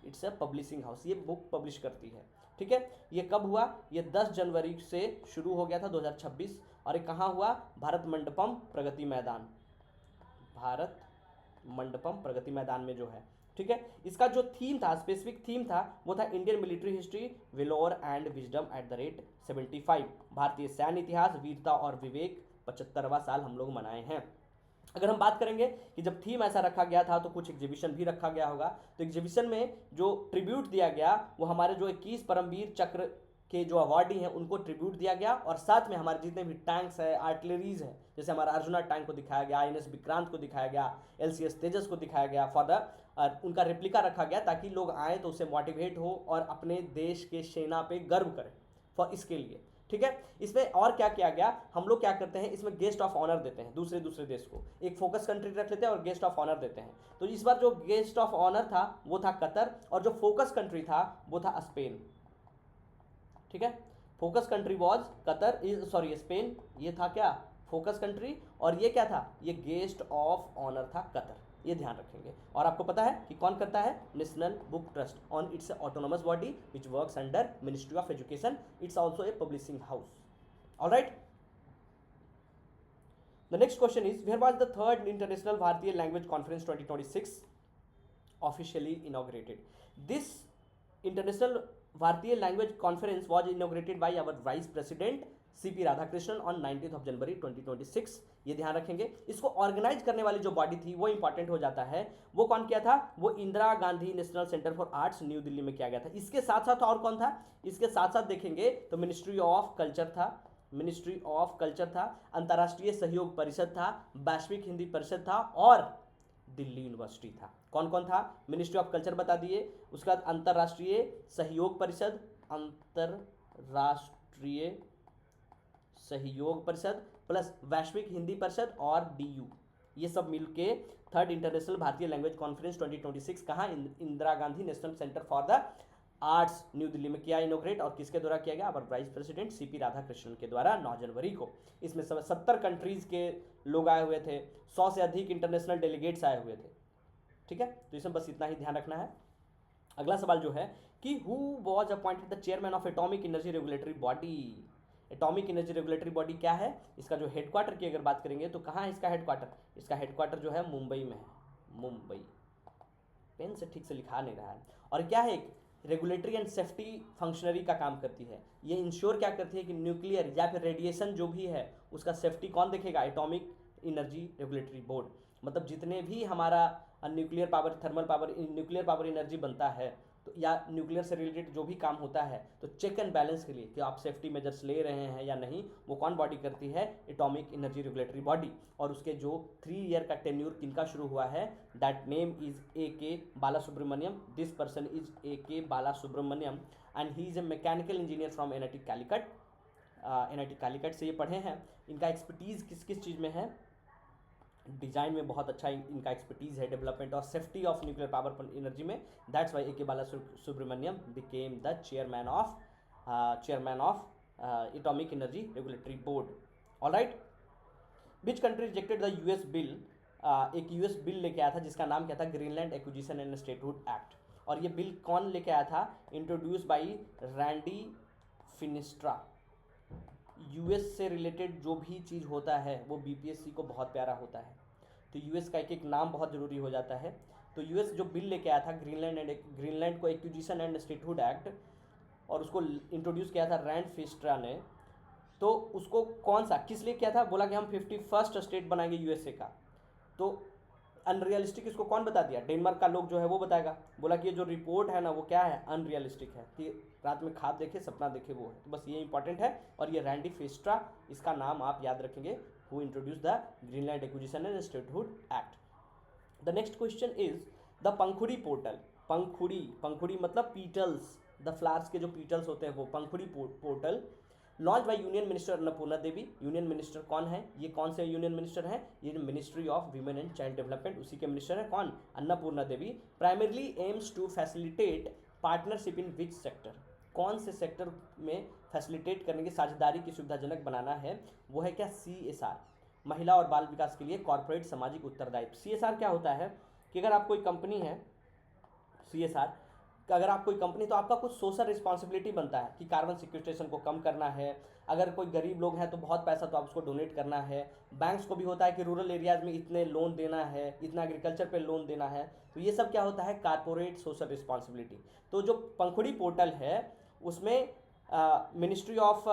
Speaker 1: it's a publishing house, ये बुक पब्लिश करती है। ठीक है, ये कब हुआ, ये 10 जनवरी से शुरू हो गया था 2026, और ये कहाँ हुआ, भारत मंडपम प्रगति मैदान, भारत मंडपम प्रगति मैदान में जो है। ठीक है, इसका जो थीम था, स्पेसिफिक थीम था, वो था Indian military history, valour and wisdom at the rate 75, भारतीय सैन्य इतिहास, वीरता और विवेक, 75वां साल हम लोग मनाए हैं। अगर हम बात करेंगे कि जब थीम ऐसा रखा गया था तो कुछ एग्जीबिशन भी रखा गया होगा। तो एग्जीबिशन में जो ट्रिब्यूट दिया गया वो हमारे जो 21 परमवीर चक्र के जो अवार्डी हैं उनको ट्रिब्यूट दिया गया, और साथ में हमारे जितने भी टैंक्स है, आर्टिलरीज है, जैसे हमारा अर्जुना टैंक को दिखाया गया, INS विक्रांत को दिखाया गया, LCS तेजस को दिखाया गया, फॉर द उनका रेप्लिका रखा गया ताकि लोग आए तो उससे मोटिवेट हो और अपने देश के सेना पे गर्व करें, फॉर इसके लिए। ठीक है, इसमें और क्या किया गया, हम लोग क्या करते हैं, इसमें गेस्ट ऑफ ऑनर देते हैं दूसरे देश को, एक फोकस कंट्री रख लेते हैं और गेस्ट ऑफ ऑनर देते हैं। तो इस बार जो गेस्ट ऑफ ऑनर था वो था कतर, और जो फोकस कंट्री था वो था स्पेन। ठीक है, focus country was Qatar, sorry Spain, ये था क्या फोकस कंट्री, और ये क्या था, ये गेस्ट ऑफ ऑनर था कतर, ये ध्यान रखेंगे। और आपको पता है कि कौन करता है, national book trust, on its autonomous body which works under ministry of education, it's also a publishing house. Alright, the next question is where was the third international Bharatiya language conference 2026 officially inaugurated? This international Bharatiya language conference was inaugurated by our Vice President CP Radhakrishnan on 19 January 2026। ये ध्यान रखेंगे। इसको ऑर्गेनाइज करने वाली जो बॉडी थी वो इंपॉर्टेंट हो जाता है। वो कौन किया था? वो Indira Gandhi national centre for arts new Delhi में किया गया था। इसके साथ साथ और कौन था? इसके साथ साथ देखेंगे तो मिनिस्ट्री ऑफ कल्चर था, मिनिस्ट्री ऑफ कल्चर था, अंतर्राष्ट्रीय सहयोग परिषद था, वैश्विक हिंदी परिषद था और दिल्ली यूनिवर्सिटी था। कौन कौन था? मिनिस्ट्री ऑफ कल्चर बता दिए, उसके बाद अंतर्राष्ट्रीय सहयोग परिषद, अंतर्राष्ट्रीय सहयोग परिषद प्लस वैश्विक हिंदी परिषद और डीयू, ये सब मिलके third international Bharatiya language conference 2026 कहाँ? Indira Gandhi national centre for the arts new Delhi में किया इनोग्रेट। और किसके द्वारा किया गया? अवर वाइस प्रेसिडेंट सीपी राधाकृष्णन के द्वारा 9 जनवरी को। इसमें 70 कंट्रीज के लोग आए हुए थे, 100 से अधिक इंटरनेशनल डेलीगेट्स आए हुए थे। ठीक है, तो इसमें बस इतना ही ध्यान रखना है। अगला सवाल जो है कि who was appointed the chairman of atomic energy regulatory body. Atomic energy regulatory body क्या है? इसका जो हेडक्वार्टर की अगर बात करेंगे तो कहाँ है इसका हेडक्वार्टर? इसका हेडक्वार्टर जो है मुंबई में है, मुंबई। पेन से ठीक से लिखा नहीं रहा है। और क्या है? रेगुलेटरी एंड सेफ्टी फंक्शनरी का काम करती है। ये इंश्योर क्या करती है कि न्यूक्लियर या फिर रेडिएशन जो भी है उसका सेफ्टी कौन देखेगा? Atomic energy regulatory board. मतलब जितने भी हमारा nuclear power, thermal power, nuclear power energy बनता है तो या न्यूक्लियर से रिलेटेड जो भी काम होता है तो चेक एंड बैलेंस के लिए कि आप सेफ्टी मेजर्स ले रहे हैं या नहीं, वो कौन बॉडी करती है? Atomic energy regulatory body. और उसके जो 3 ईयर का टेन्यूर किनका शुरू हुआ है? That name is AK Bala Subramanyam. This person is AK Bala Subramanyam and he is a mechanical engineer from NIT Calicut. NIT Calicut से ये पढ़े हैं। इनका एक्सपर्टीज़ किस किस चीज़ में है? डिजाइन में बहुत अच्छा इनका एक्सपर्टीज है, डेवलपमेंट और safety of nuclear power energy में। That's why AK Bala Subramaniam became the chairman of atomic energy regulatory board. Alright, which country rejected the US bill? एक US बिल लेके आया था जिसका नाम क्या था? Greenland acquisition and statehood act. और ये बिल कौन लेके आया था? Introduce by Randy Finistra. US से रिलेटेड जो भी चीज़ होता है वो BPSC को बहुत प्यारा होता है, तो US का एक एक नाम बहुत ज़रूरी हो जाता है। तो US जो बिल लेके आया था ग्रीनलैंड को एक्विजिशन एंड स्टेटहुड एक्ट, और उसको इंट्रोड्यूस किया था रैंड फिस्ट्रा ने। तो उसको कौन सा, किस लिए किया था? बोला कि हम 51st स्टेट बनाएंगे USA का। तो अनरियलिस्टिक इसको कौन बता दिया? डेनमार्क का लोग जो है वो बताएगा। बोला कि ये जो रिपोर्ट है ना वो क्या है? अनरियलिस्टिक है, कि रात में ख्वाब देखे सपना देखे वो है। तो बस ये इंपॉर्टेंट है। और ये रैंडी फिस्ट्रा, इसका नाम आप याद रखेंगे, who introduced the Greenland acquisition and statehood act. The next question is the Pankhudi portal. Pankhudi मतलब पीटल्स, द फ्लावर्स के जो पीटल्स होते हैं वो Pankhudi portal. Launch by union minister Annapurna Devi. Union minister कौन है? ये कौन से यूनियन मिनिस्टर हैं? ये ministry of women and child development, उसी के मिनिस्टर है कौन? Annapurna Devi. Primarily aims to facilitate partnership in which sector? कौन से सेक्टर में फैसिलिटेट करने की, साझेदारी की सुविधाजनक बनाना है? वो है क्या? CSR, महिला और बाल विकास के लिए कॉर्पोरेट सामाजिक उत्तरदायित्व। CSR क्या होता है कि अगर आप कोई कंपनी है, CSR अगर आप कोई कंपनी, तो आपका कुछ सोशल रिस्पॉन्सिबिलिटी बनता है कि कार्बन सिक्वेस्ट्रेशन को कम करना है। अगर कोई गरीब लोग हैं तो बहुत पैसा तो आप उसको डोनेट करना है। बैंक्स को भी होता है कि रूरल एरियाज में इतने लोन देना है, इतना एग्रीकल्चर पे लोन देना है। तो ये सब क्या होता है? Corporate social responsibility. तो जो पंखुड़ी पोर्टल है उसमें ministry of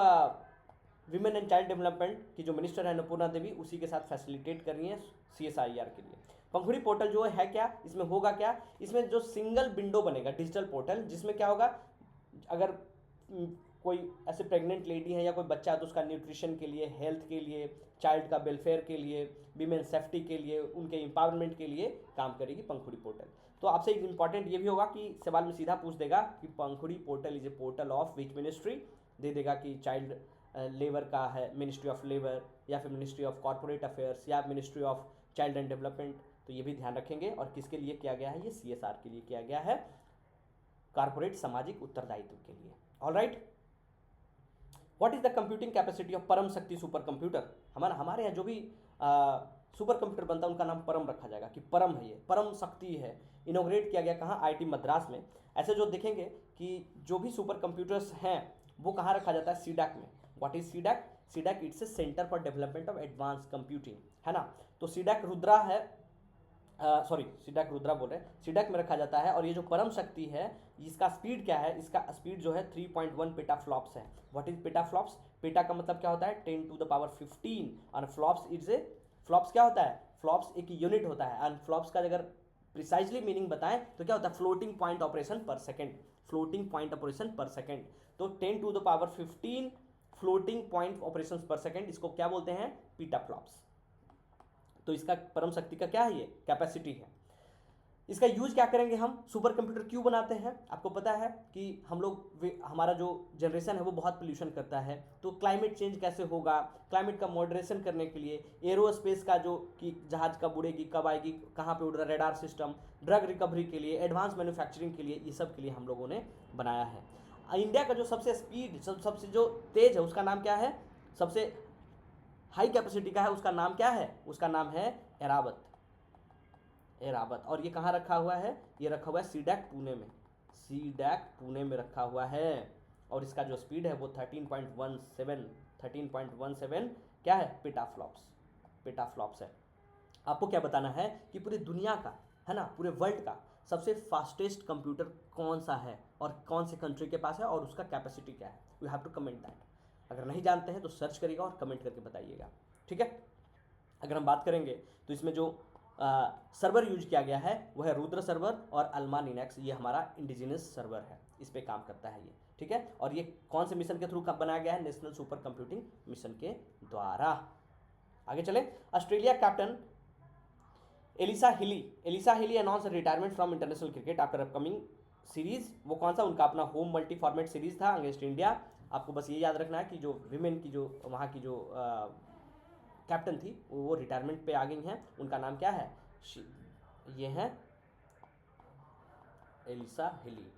Speaker 1: women and child development की जो मिनिस्टर है अन्नपूर्णा देवी, उसी के साथ फैसिलिटेट कर रही है CSIR के लिए। पंखुड़ी पोर्टल जो है क्या? इसमें होगा क्या? इसमें जो सिंगल विंडो बनेगा, डिजिटल पोर्टल, जिसमें क्या होगा, अगर कोई ऐसे प्रेग्नेंट लेडी है या कोई बच्चा है तो उसका न्यूट्रिशन के लिए, हेल्थ के लिए, चाइल्ड का वेलफेयर के लिए, वीमेन सेफ्टी के लिए, उनके एम्पावरमेंट के लिए काम करेगी पंखुड़ी पोर्टल। तो आपसे एक इंपॉर्टेंट ये भी होगा कि सवाल में सीधा पूछ देगा कि Pankhudi portal is a portal of which ministry. दे देगा कि चाइल्ड लेबर का है, मिनिस्ट्री ऑफ लेबर, या फिर मिनिस्ट्री ऑफ कॉर्पोरेट अफेयर्स, या ministry of child and development. तो ये भी ध्यान रखेंगे। और किसके लिए किया गया है? ये CSR के लिए किया गया है, कॉर्पोरेट सामाजिक उत्तरदायित्व के लिए। Alright, what is the computing capacity of परम शक्ति सुपर कंप्यूटर? हमारे यहाँ जो भी सुपर कंप्यूटर बनता है उनका नाम परम रखा जाएगा कि परम है, ये परम शक्ति है। इनोग्रेट किया गया कहाँ? IIT मद्रास में। ऐसे जो देखेंगे कि जो भी सुपर कंप्यूटर्स हैं वो कहाँ रखा जाता है? CDAC में। What is CDAC? CDAC it's a centre for development of advance computing, है ना। तो CDAC रुद्रा है, CDAC रुद्रा बोल रहे हैं, CDAC में रखा जाता है। और ये जो परम शक्ति है इसका स्पीड क्या है? इसका स्पीड जो है 3.1 पेटाफ्लॉप्स है। What is petaflops? पेटा का मतलब क्या होता है 10⁻15 और फ्लॉप्स क्या होता है, फ्लॉप्स एक यूनिट होता है एंड फ्लॉप्स का अगर प्रिसाइजली मीनिंग बताएं तो क्या होता है फ्लोटिंग पॉइंट ऑपरेशन पर सेकेंड, फ्लोटिंग पॉइंट ऑपरेशन पर सेकेंड। तो 10⁻15 फ्लोटिंग पॉइंट ऑपरेशन पर सेकेंड, इसको क्या बोलते हैं, पीटाफ्लॉप्स। तो इसका परम शक्ति का क्या है, ये कैपेसिटी है। इसका यूज क्या करेंगे हम, सुपर कंप्यूटर क्यों बनाते हैं, आपको पता है कि हम लोग हमारा जो जनरेशन है वो बहुत पोल्यूशन करता है, तो क्लाइमेट चेंज कैसे होगा, क्लाइमेट का मॉडरेशन करने के लिए एरोस्पेस का जो कि जहाज कब उड़ेगी, कब आएगी, कहाँ पे उड़ रहा है, रेडार सिस्टम, ड्रग रिकवरी के लिए, एडवांस मैन्युफैक्चरिंग के लिए, ये सब के लिए हम लोगों ने बनाया है। इंडिया का जो सबसे स्पीड सबसे जो तेज है उसका नाम क्या है, सबसे हाई कैपेसिटी का है उसका नाम क्या है, उसका नाम है एरावत। और ये कहाँ रखा हुआ है, ये रखा हुआ है सीडैक पुणे में, सीडैक पुणे में रखा हुआ है। और इसका जो स्पीड है वो 13.17 क्या है, पेटाफ्लॉप्स है। आपको क्या बताना है कि पूरी दुनिया का है ना, पूरे वर्ल्ड का सबसे फास्टेस्ट कंप्यूटर कौन सा है और कौन से कंट्री के पास है और उसका कैपेसिटी क्या है, you have to comment that. अगर नहीं जानते हैं तो सर्च करिएगा और कमेंट करके बताइएगा, ठीक है। अगर हम बात करेंगे तो इसमें जो सर्वर यूज किया गया है वो है रुद्र सर्वर और अल्मा लिनक्स, ये हमारा इंडिजिनस सर्वर है, इस पे काम करता है ये, ठीक है। और ये कौन से मिशन के थ्रू बनाया गया है, नेशनल सुपर कंप्यूटिंग मिशन के द्वारा। आगे चले, Australia captain Alyssa Healy announce retirement from international cricket after upcoming series. वो कौन सा, उनका अपना होम मल्टी फॉर्मेट सीरीज था अगेंस्ट इंडिया। आपको बस ये याद रखना है कि जो विमेन की जो वहाँ की जो कैप्टन थी वो रिटायरमेंट पे आ गई हैं, उनका नाम क्या है, ये है एलिसा हिली,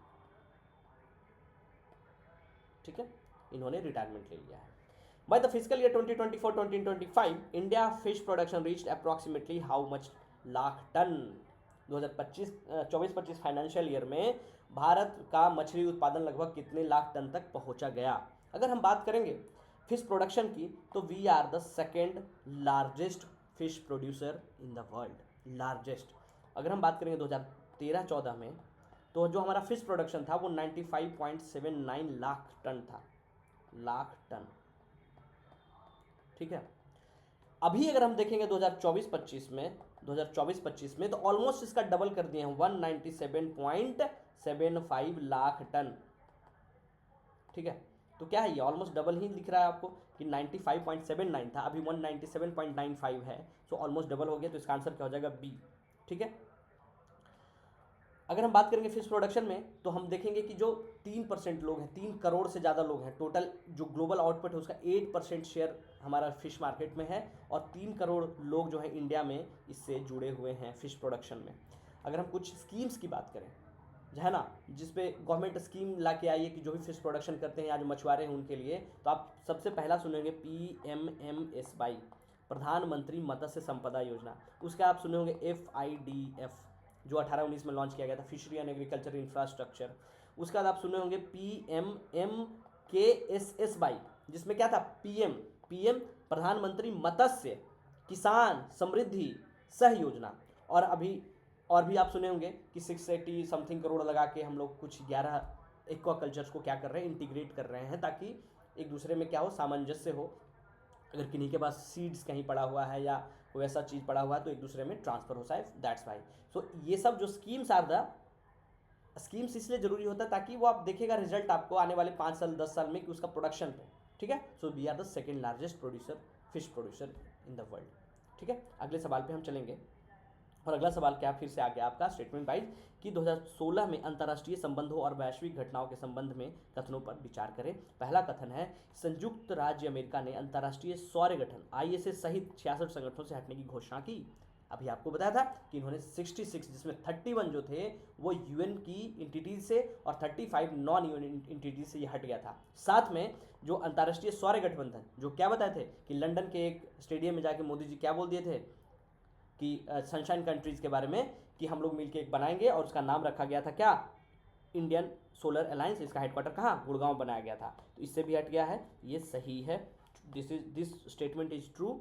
Speaker 1: ठीक है, इन्होंने रिटायरमेंट ले लिया है। By the physical year 2024-2025 India fish production reached approximately how much lakh tonne. 2024-25 financial year में भारत का मछली उत्पादन लगभग कितने लाख टन तक पहुंचा गया। अगर हम बात करेंगे फिश प्रोडक्शन की तो we are the second largest fish producer in the world, largest. अगर हम बात करेंगे 2013-14 में तो जो हमारा फिश प्रोडक्शन था वो 95.79 लाख टन था, लाख टन, ठीक है। अभी अगर हम देखेंगे 2024-25 में तो ऑलमोस्ट इसका डबल कर दिए हैं, 197.75 लाख टन, ठीक है। तो क्या है, ये ऑलमोस्ट डबल ही दिख रहा है आपको कि 95.79 था, अभी 197.95 है, तो ऑलमोस्ट डबल हो गया। तो इसका आंसर क्या हो जाएगा, बी, ठीक है। अगर हम बात करेंगे फिश प्रोडक्शन में तो हम देखेंगे कि जो 3% लोग हैं, 3 करोड़ से ज़्यादा लोग हैं, टोटल जो ग्लोबल आउटपुट है उसका 8% शेयर हमारा फिश मार्केट में है, और 3 करोड़ लोग जो हैं इंडिया में इससे जुड़े हुए हैं फिश प्रोडक्शन में। अगर हम कुछ स्कीम्स की बात करें, है ना, जिसपे गवर्नमेंट स्कीम ला के आई है कि जो भी फिश प्रोडक्शन करते हैं या जो मछुआरे हैं उनके लिए, तो आप सबसे पहला सुनेंगे PMMSY, प्रधानमंत्री मत्स्य संपदा योजना। उसके आप सुने होंगे FIDF जो 18-19 में लॉन्च किया गया था, फिशरी एंड एग्रीकल्चर इंफ्रास्ट्रक्चर। उसके बाद आप सुने होंगे PMMKSSY जिसमें क्या था, PM प्रधानमंत्री मत्स्य किसान समृद्धि सह योजना। और भी आप सुने होंगे कि 680 समथिंग करोड़ लगा के हम लोग कुछ 11 एक्वाकल्चर्स को क्या कर रहे हैं, इंटीग्रेट कर रहे हैं, ताकि एक दूसरे में क्या हो, सामंजस्य हो। अगर किन्हीं के पास सीड्स कहीं पड़ा हुआ है या कोई ऐसा चीज़ पड़ा हुआ है तो एक दूसरे में ट्रांसफर हो जाए, दैट्स वाई। सो ये सब जो स्कीम्स आर द स्कीम्स इसलिए ज़रूरी होता है ताकि वो आप देखेगा रिजल्ट आपको आने वाले 5 साल 10 साल में कि उसका प्रोडक्शन पे, ठीक है। So we are the second largest producer fish producer in the world, ठीक है। अगले सवाल पे हम चलेंगे, और अगला सवाल क्या फिर से आ गया आपका स्टेटमेंट वाइज कि 2016 में अंतर्राष्ट्रीय संबंधों और वैश्विक घटनाओं के संबंध में कथनों पर विचार करें। पहला कथन है, संयुक्त राज्य अमेरिका ने अंतर्राष्ट्रीय सौर गठन ISA सहित 66 संगठनों से हटने की घोषणा की। अभी आपको बताया था कि इन्होंने 66 जिसमें 31 जो थे वो UN की इंटिटीज से और 35 नॉन UN इंटिटीज से ये हट गया था। साथ में जो अंतर्राष्ट्रीय सौर गठबंधन, जो क्या बताए थे कि लंदन के एक स्टेडियम में जाके मोदी जी क्या बोल दिए थे कि सनशाइन कंट्रीज के बारे में कि हम लोग मिलकर एक बनाएंगे, और उसका नाम रखा गया था क्या, इंडियन सोलर अलायंस। इसका हेडक्वार्टर कहाँ, गुड़गांव बनाया गया था, तो इससे भी हट गया है, ये सही है, दिस स्टेटमेंट इज ट्रू।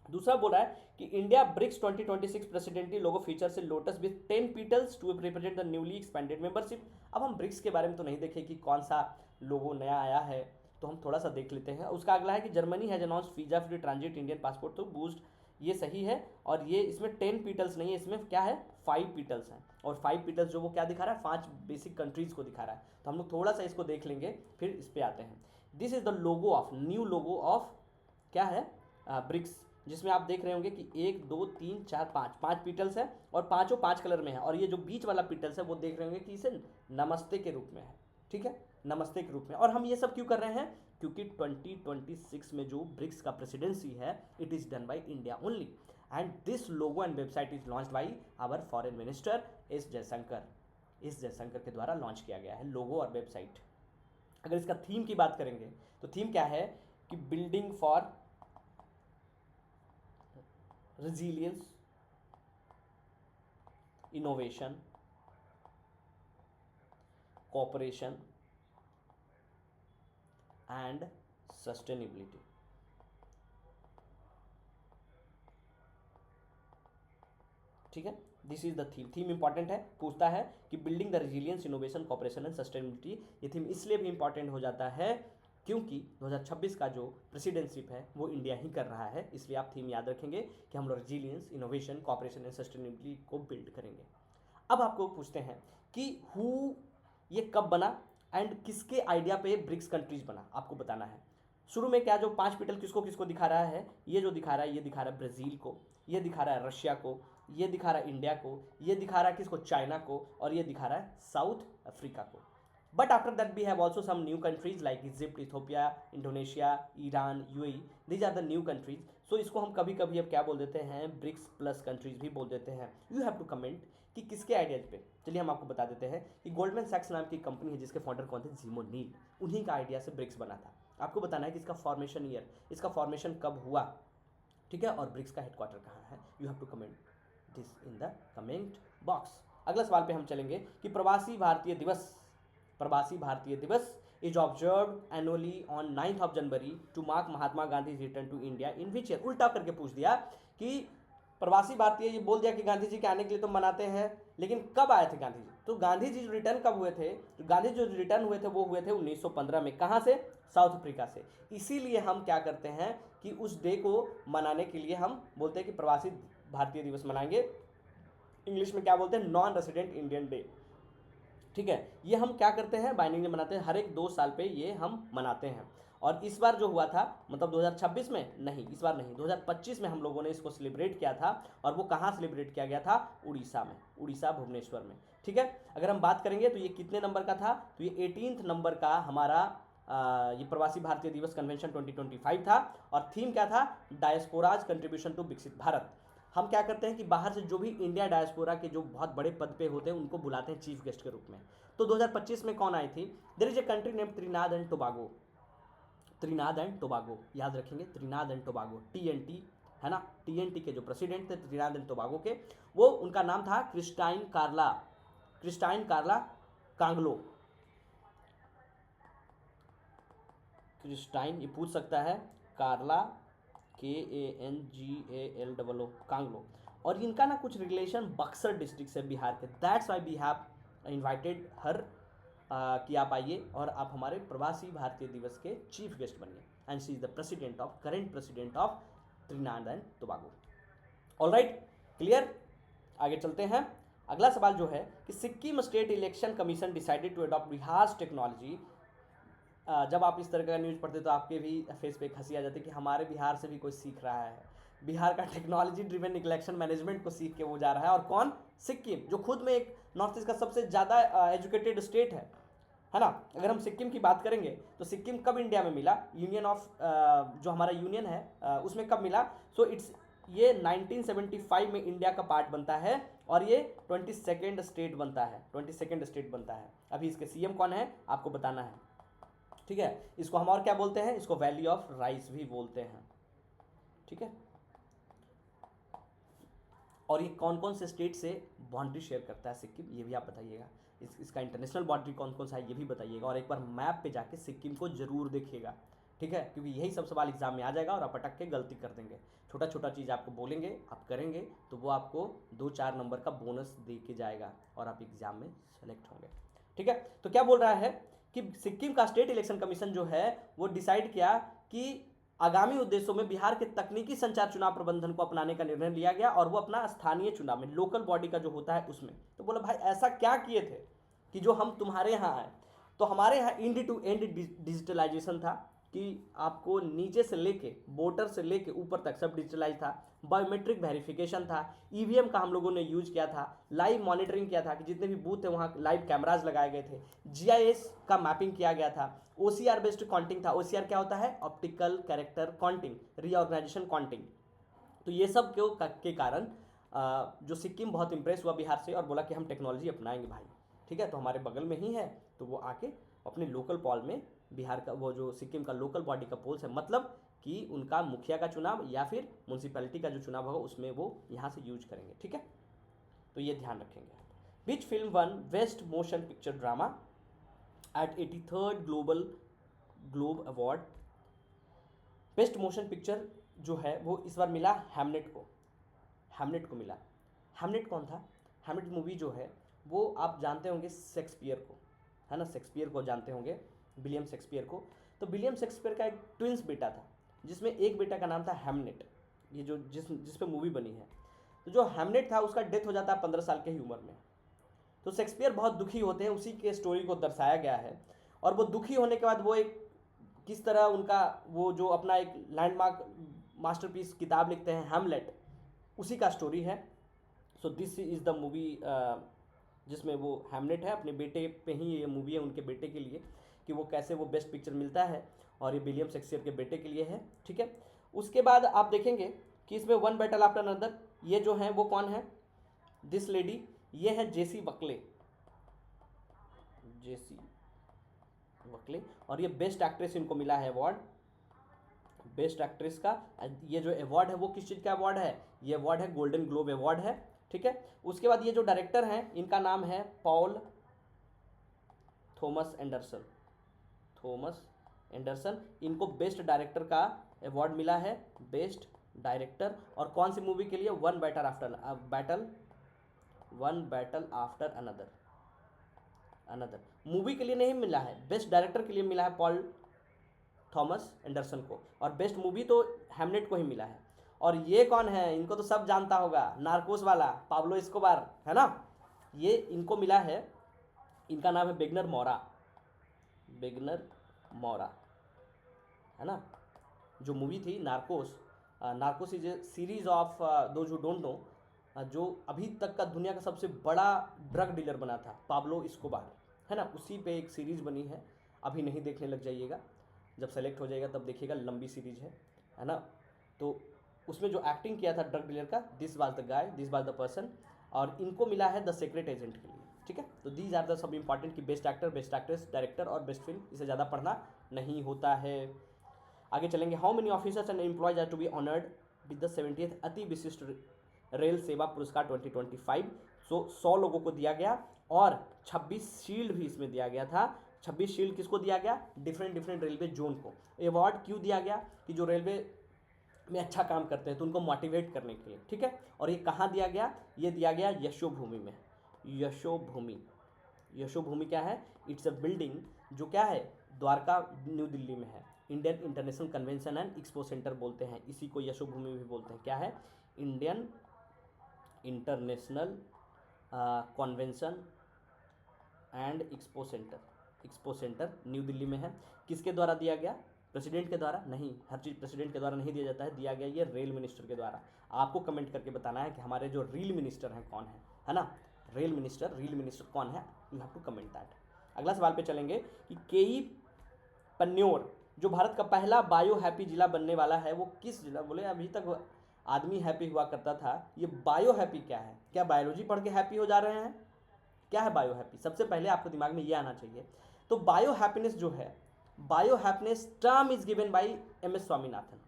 Speaker 1: दूसरा बोला है कि India BRICS 2026 presidently logo feature से lotus with 10 petals to represent the newly expanded membership. अब हम ब्रिक्स के बारे में तो नहीं देखे कि कौन सा लोगो नया आया है, तो हम थोड़ा सा देख लेते हैं। उसका अगला है कि Germany has announced visa free transit Indian passport to boost, ये सही है। और ये इसमें 10 पीटल्स नहीं है, इसमें क्या है 5 पीटल्स हैं। और 5 पीटल्स जो वो क्या दिखा रहा है, 5 बेसिक कंट्रीज को दिखा रहा है। तो हम लोग थोड़ा सा इसको देख लेंगे, फिर इस पर आते हैं। This is the logo of, new logo of क्या है, ब्रिक्स, जिसमें आप देख रहे होंगे कि 1 2 3 4 5 पीटल्स है और पांचों 5 कलर में है। और ये जो बीच वाला पीटल्स है वो देख रहे होंगे कि इसे नमस्ते के रूप में है, ठीक है, नमस्ते के रूप में। और हम ये सब क्यों कर रहे हैं, क्योंकि 2026 में जो ब्रिक्स का प्रेसिडेंसी है, it is done by India only, and this logo and website is launched by our foreign minister S Jaishankar. S Jaishankar के द्वारा लॉन्च किया गया है लोगो और वेबसाइट। अगर इसका थीम की बात करेंगे तो थीम क्या है कि building for resilience, innovation, cooperation and sustainability। ठीक है, this is the theme. Theme important है, पूछता है कि building the resilience, innovation, cooperation and sustainability. ये थीम इसलिए भी इंपॉर्टेंट हो जाता है क्योंकि 2026 का जो प्रेसिडेंटशिप है वो इंडिया ही कर रहा है, इसलिए आप थीम याद रखेंगे कि हम लोग resilience, innovation, cooperation and sustainability को बिल्ड करेंगे। अब आपको पूछते हैं कि हु, ये कब बना एंड किसके आइडिया पे ब्रिक्स कंट्रीज बना, आपको बताना है। शुरू में क्या जो 5 पीटल किसको किसको दिखा रहा है, ये जो दिखा रहा है, ये दिखा रहा है ब्राज़ील को, ये दिखा रहा है रशिया को, ये दिखा रहा है इंडिया को, ये दिखा रहा है किसको, चाइना को, और ये दिखा रहा है साउथ अफ्रीका को। But after that we have also some new countries like Egypt, Ethiopia, Indonesia, Iran, UAE. These are the new countries. So इसको हम कभी कभी अब क्या बोल देते हैं, ब्रिक्स प्लस कंट्रीज भी बोल देते हैं। यू हैव टू कमेंट कि किसके आइडियाज पे। चलिए हम आपको बता देते हैं कि गोल्डमैन सैक्स नाम की कंपनी है जिसके फाउंडर कौन थे, जिमो नील, उन्हीं का आइडिया से ब्रिक्स बना था। आपको बताना है कि इसका फॉर्मेशन ईयर, इसका फॉर्मेशन कब हुआ, ठीक है, और ब्रिक्स का हेडक्वार्टर कहाँ है। You have to comment this in the comment box. अगला सवाल पे हम चलेंगे कि प्रवासी भारतीय दिवस, Pravasi Bharatiya Divas is observe annually on 9th of January to mark Mahatma Gandhi return to India in which year. उल्टा करके पूछ दिया कि प्रवासी भारतीय, ये बोल दिया कि गांधी जी के आने के लिए तो मनाते हैं, लेकिन कब आए थे गांधी जी। तो गांधी जी रिटर्न कब हुए थे, तो गांधी जो रिटर्न हुए थे वो हुए थे 1915 में। कहाँ से, साउथ अफ्रीका से। इसीलिए हम क्या करते हैं कि उस डे को मनाने के लिए हम बोलते हैं कि प्रवासी भारतीय दिवस मनाएंगे। इंग्लिश में क्या बोलते हैं, नॉन रेसिडेंट इंडियन डे, ठीक है। ये हम क्या करते हैं, बाइनिंगली मनाते हैं, हर एक 2 साल पे ये हम मनाते हैं। और इस बार जो हुआ था, मतलब 2026 में नहीं, इस बार नहीं, 2025 में हम लोगों ने इसको सेलिब्रेट किया था। और वो कहाँ सेलिब्रेट किया गया था, उड़ीसा में, उड़ीसा भुवनेश्वर में, ठीक है। अगर हम बात करेंगे तो ये कितने नंबर का था, तो ये 18th नंबर का हमारा ये प्रवासी भारतीय दिवस कन्वेंशन 2025 था। और थीम क्या था, डायस्पोराज कंट्रीब्यूशन टू विकसित भारत। हम क्या करते हैं कि बाहर से जो भी इंडिया डायस्पोरा के जो बहुत बड़े पद पे होते हैं उनको बुलाते हैं चीफ गेस्ट के रूप में। तो 2025 में कौन आई थी, there is a country name Trinidad and Tobago. Trinidad and Tobago याद रखेंगे, त्रिनाद एंड टोबागो, TNT है ना, TNT के जो प्रेसिडेंट थे त्रिनाद एंड टोबागो के, वो उनका नाम था क्रिस्टाइन कार्ला, क्रिस्टाइन कार्ला कांगलो। क्रिस्टाइन, ये पूछ सकता है, कार्ला KANGALO, कांगलो। और इनका ना कुछ रिलेशन बक्सर डिस्ट्रिक्ट से, बिहार के। That's why we have invited her कि आप आइए और आप हमारे प्रवासी भारतीय दिवस के चीफ गेस्ट बनिए। And she is the president of, current president of Trinidad and Tobago. All right, clear, आगे चलते हैं। अगला सवाल जो है कि Sikkim state election commission decided to adopt Bihar technology. जब आप इस तरह का न्यूज़ पढ़ते तो आपके भी फेस पे एक हंसी आ जाती है कि हमारे बिहार से भी कोई सीख रहा है। बिहार का टेक्नोलॉजी ड्रिवन इलेक्शन मैनेजमेंट को सीख के वो जा रहा है। और कौन, सिक्किम, जो खुद में एक नॉर्थ ईस्ट का सबसे ज़्यादा एजुकेटेड स्टेट है ना। अगर हम सिक्किम की बात करेंगे तो सिक्किम कब इंडिया में मिला, यूनियन ऑफ जो हमारा यूनियन है उसमें कब मिला। सो इट्स, ये 1975 में इंडिया का पार्ट बनता है और ये 22nd स्टेट बनता है, 22nd स्टेट बनता है। अभी इसके CM कौन है आपको बताना है, ठीक है। इसको हम और क्या बोलते हैं, इसको वैली ऑफ राइस भी बोलते हैं, ठीक है। और ये कौन कौन से स्टेट से बाउंड्री शेयर करता है सिक्किम, ये भी आप बताइएगा। इसका इंटरनेशनल बाउंड्री कौन कौन सा है ये भी बताइएगा। और एक बार मैप पे जाके सिक्किम को जरूर देखिएगा, ठीक है, क्योंकि यही सब सवाल एग्जाम में आ जाएगा और आप अटक के गलती कर देंगे। छोटा छोटा चीज़ आपको बोलेंगे, आप करेंगे तो वो आपको 2-4 नंबर का बोनस दे के जाएगा और आप एग्जाम में सेलेक्ट होंगे, ठीक है। तो क्या बोल रहा है कि सिक्किम का स्टेट इलेक्शन कमीशन जो है वो डिसाइड किया कि आगामी उद्देश्यों में बिहार के तकनीकी संचार चुनाव प्रबंधन को अपनाने का निर्णय लिया गया, और वो अपना स्थानीय चुनाव में लोकल बॉडी का जो होता है उसमें। तो बोला भाई ऐसा क्या किए थे कि जो हम तुम्हारे यहाँ आए। तो हमारे यहाँ एंड टू एंड डिजिटलाइजेशन था कि आपको नीचे से लेके वोटर से लेके ऊपर तक सब डिजिटलाइज था। बायोमेट्रिक वेरिफिकेशन था, ईवीएम का हम लोगों ने यूज किया था, लाइव मॉनिटरिंग किया था कि जितने भी बूथ थे वहाँ लाइव कैमराज लगाए गए थे, जीआईएस का मैपिंग किया गया था, ओसीआर बेस्ड काउंटिंग था। ओसीआर क्या होता है? Optical character counting, reorganisation counting. तो ये सब के कारण जो सिक्किम बहुत इंप्रेस हुआ बिहार से और बोला कि हम टेक्नोलॉजी अपनाएंगे भाई। ठीक है, तो हमारे बगल में ही है, तो वो आके अपने लोकल पॉल में बिहार का वो जो सिक्किम का लोकल बॉडी का पोल्स है, मतलब कि उनका मुखिया का चुनाव या फिर म्यूनसिपैलिटी का जो चुनाव होगा उसमें वो यहाँ से यूज करेंगे। ठीक है, तो ये ध्यान रखेंगे। Which film won best motion picture drama at 83rd globe award? Best motion picture जो है वो इस बार मिला हैमलेट को। हैमलेट को मिला। हैमलेट कौन था? हैमलेट मूवी जो है वो आप जानते होंगे शेक्सपियर को, है ना, शेक्सपियर को जानते होंगे, विलियम शेक्सपियर को। तो विलियम शेक्सपियर का एक ट्विंस बेटा था जिसमें एक बेटा का नाम था हैमलेट, ये जो जिस पे मूवी बनी है। तो जो हैमलेट था उसका डेथ हो जाता है 15 साल के ही उम्र में। तो शेक्सपियर बहुत दुखी होते हैं, उसी के स्टोरी को दर्शाया गया है। और वो दुखी होने के बाद वो एक किस तरह उनका वो जो अपना एक लैंडमार्क मास्टरपीस किताब लिखते हैं हैमलेट, उसी का स्टोरी है। So this is the movie जिसमें वो हैमलेट है, अपने बेटे पे ही ये मूवी है, उनके बेटे के लिए कि वो कैसे वो बेस्ट पिक्चर मिलता है, और ये विलियम शेक्सपियर के बेटे के लिए है। ठीक है, उसके बाद आप देखेंगे कि इसमें वन बैटल आफ्टर अनदर, ये जो है वो कौन है? दिस लेडी, ये है जेसी बकले, जेसी बकले। और ये बेस्ट एक्ट्रेस इनको मिला है अवार्ड, बेस्ट एक्ट्रेस का। ये जो अवार्ड है वो किस चीज़ का अवार्ड है? ये अवार्ड है गोल्डन ग्लोब अवार्ड है। ठीक है, उसके बाद ये जो डायरेक्टर हैं इनका नाम है Paul Thomas Anderson, Thomas Anderson. इनको बेस्ट डायरेक्टर का अवार्ड मिला है, बेस्ट डायरेक्टर। और कौन सी मूवी के लिए? One battle after another movie के लिए नहीं मिला है, बेस्ट डायरेक्टर के लिए मिला है पॉल थॉमस एंडरसन को, और बेस्ट मूवी तो हैमलेट को ही मिला है। और ये कौन है? इनको तो सब जानता होगा, नार्कोस वाला पाब्लो एस्कोबार, है ना, ये इनको मिला है। इनका नाम है वेगनर मौरा, है ना। जो मूवी थी Narcos is a series of those who don't know, जो अभी तक का दुनिया का सबसे बड़ा ड्रग डीलर बना था पाब्लो एस्कोबार, है ना, उसी पे एक सीरीज़ बनी है। अभी नहीं देखने लग जाइएगा, जब सेलेक्ट हो जाएगा तब देखिएगा, लंबी सीरीज है ना। तो उसमें जो एक्टिंग किया था ड्रग डीलर का, this was the guy, this was the person, और इनको मिला है द सीक्रेट एजेंट के लिए। ठीक है, तो दीज आर द सब इंपॉर्टेंट कि best actor, best actress, director और बेस्ट फिल्म, इसे ज़्यादा पढ़ना नहीं होता है। आगे चलेंगे। How many officers and employees are to be honoured with the 70th Ati विशिष्ट रेल सेवा पुरस्कार 2025? सो 100 लोगों को दिया गया, और 26 शील्ड भी इसमें दिया गया था। 26 शील्ड किसको दिया गया? डिफरेंट रेलवे जोन को। अवार्ड क्यों दिया गया? कि जो रेलवे में अच्छा काम करते हैं तो उनको मोटिवेट करने के लिए। ठीक है, और ये कहाँ दिया गया? ये दिया गया यशोभूमि में। यशोभूमि क्या है? इट्स अ बिल्डिंग जो क्या है, द्वारका न्यू दिल्ली में है। Indian international convention and expo centre बोलते हैं इसी को, यशोभूमि भी बोलते हैं। क्या है? Indian international convention and expo centre new Delhi में है। किसके द्वारा दिया गया? प्रेसिडेंट के द्वारा? नहीं, हर चीज़ प्रेसिडेंट के द्वारा नहीं दिया जाता है, दिया गया ये रेल मिनिस्टर के द्वारा। आपको कमेंट करके बताना है कि हमारे जो रेल मिनिस्टर हैं कौन है ना, रेल मिनिस्टर कौन है, you have to comment that. अगला सवाल पे चलेंगे कि केई पन्न्योर जो भारत का पहला बायो हैप्पी जिला बनने वाला है वो किस जिला? बोले अभी तक आदमी हैप्पी हुआ करता था, ये बायो हैप्पी क्या है? क्या बायोलॉजी पढ़ के हैप्पी हो जा रहे हैं? क्या है बायो हैप्पी? सबसे पहले आपको दिमाग में ये आना चाहिए। तो बायो हैप्पीनेस जो है, bio happiness term is given by M S. Swaminathan.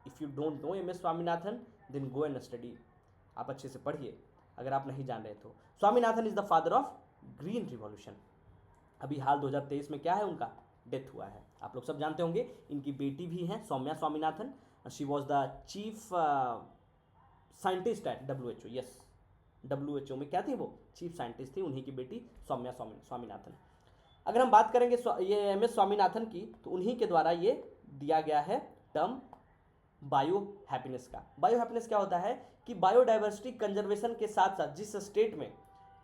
Speaker 1: If you don't know M S. Swaminathan then go and study. आप अच्छे से पढ़िए अगर आप नहीं जान रहे तो। Swaminathan is the father of green revolution. अभी हाल 2023 में क्या है, उनका डेथ हुआ है। आप लोग सब जानते होंगे। इनकी बेटी भी हैं Soumya Swaminathan, she was the chief scientist at WHO। Yes, WHO में क्या थी, वो चीफ साइंटिस्ट थी, उन्हीं की बेटी सौम्या स्वामीनाथन। अगर हम बात करेंगे ये MS स्वामीनाथन की, तो उन्हीं के द्वारा ये दिया गया है टर्म बायो हैप्पीनेस का। बायो हैप्पीनेस क्या होता है कि बायोडाइवर्सिटी कंजर्वेशन के साथ साथ जिस स्टेट में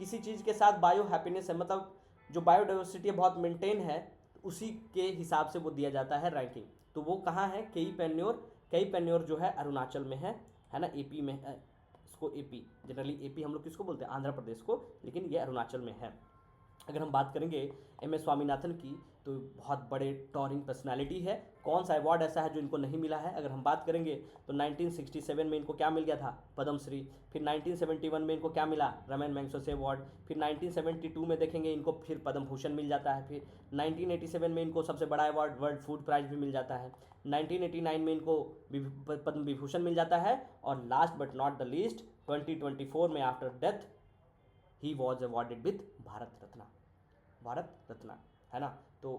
Speaker 1: किसी चीज़ के साथ बायो हैप्पीनेस है, मतलब जो बायोडाइवर्सिटी बहुत मेंटेन है, उसी के हिसाब से वो दिया जाता है रैंकिंग। तो वो कहाँ है, कई पेन्योर जो है अरुणाचल में है ना, AP में है, इसको AP जनरली AP हम लोग किसको बोलते हैं, आंध्र प्रदेश को, लेकिन ये अरुणाचल में है। अगर हम बात करेंगे MS स्वामीनाथन की, तो बहुत बड़े टॉरिंग पर्सनालिटी है। कौन सा अवार्ड ऐसा है जो इनको नहीं मिला है, अगर हम बात करेंगे तो 1967 में इनको क्या मिल गया था, पद्मश्री। फिर 1971 में इनको क्या मिला, रमन मैग्सेसे अवार्ड। फिर 1972 में देखेंगे इनको फिर पद्म भूषण मिल जाता है। फिर 1987 में इनको सबसे बड़ा अवार्ड वर्ल्ड फूड प्राइज भी मिल जाता है। 1989 में इनको पद्म विभूषण मिल जाता है। और last but not the least 2024 में after death he was awarded with Bharat Ratna, है ना। तो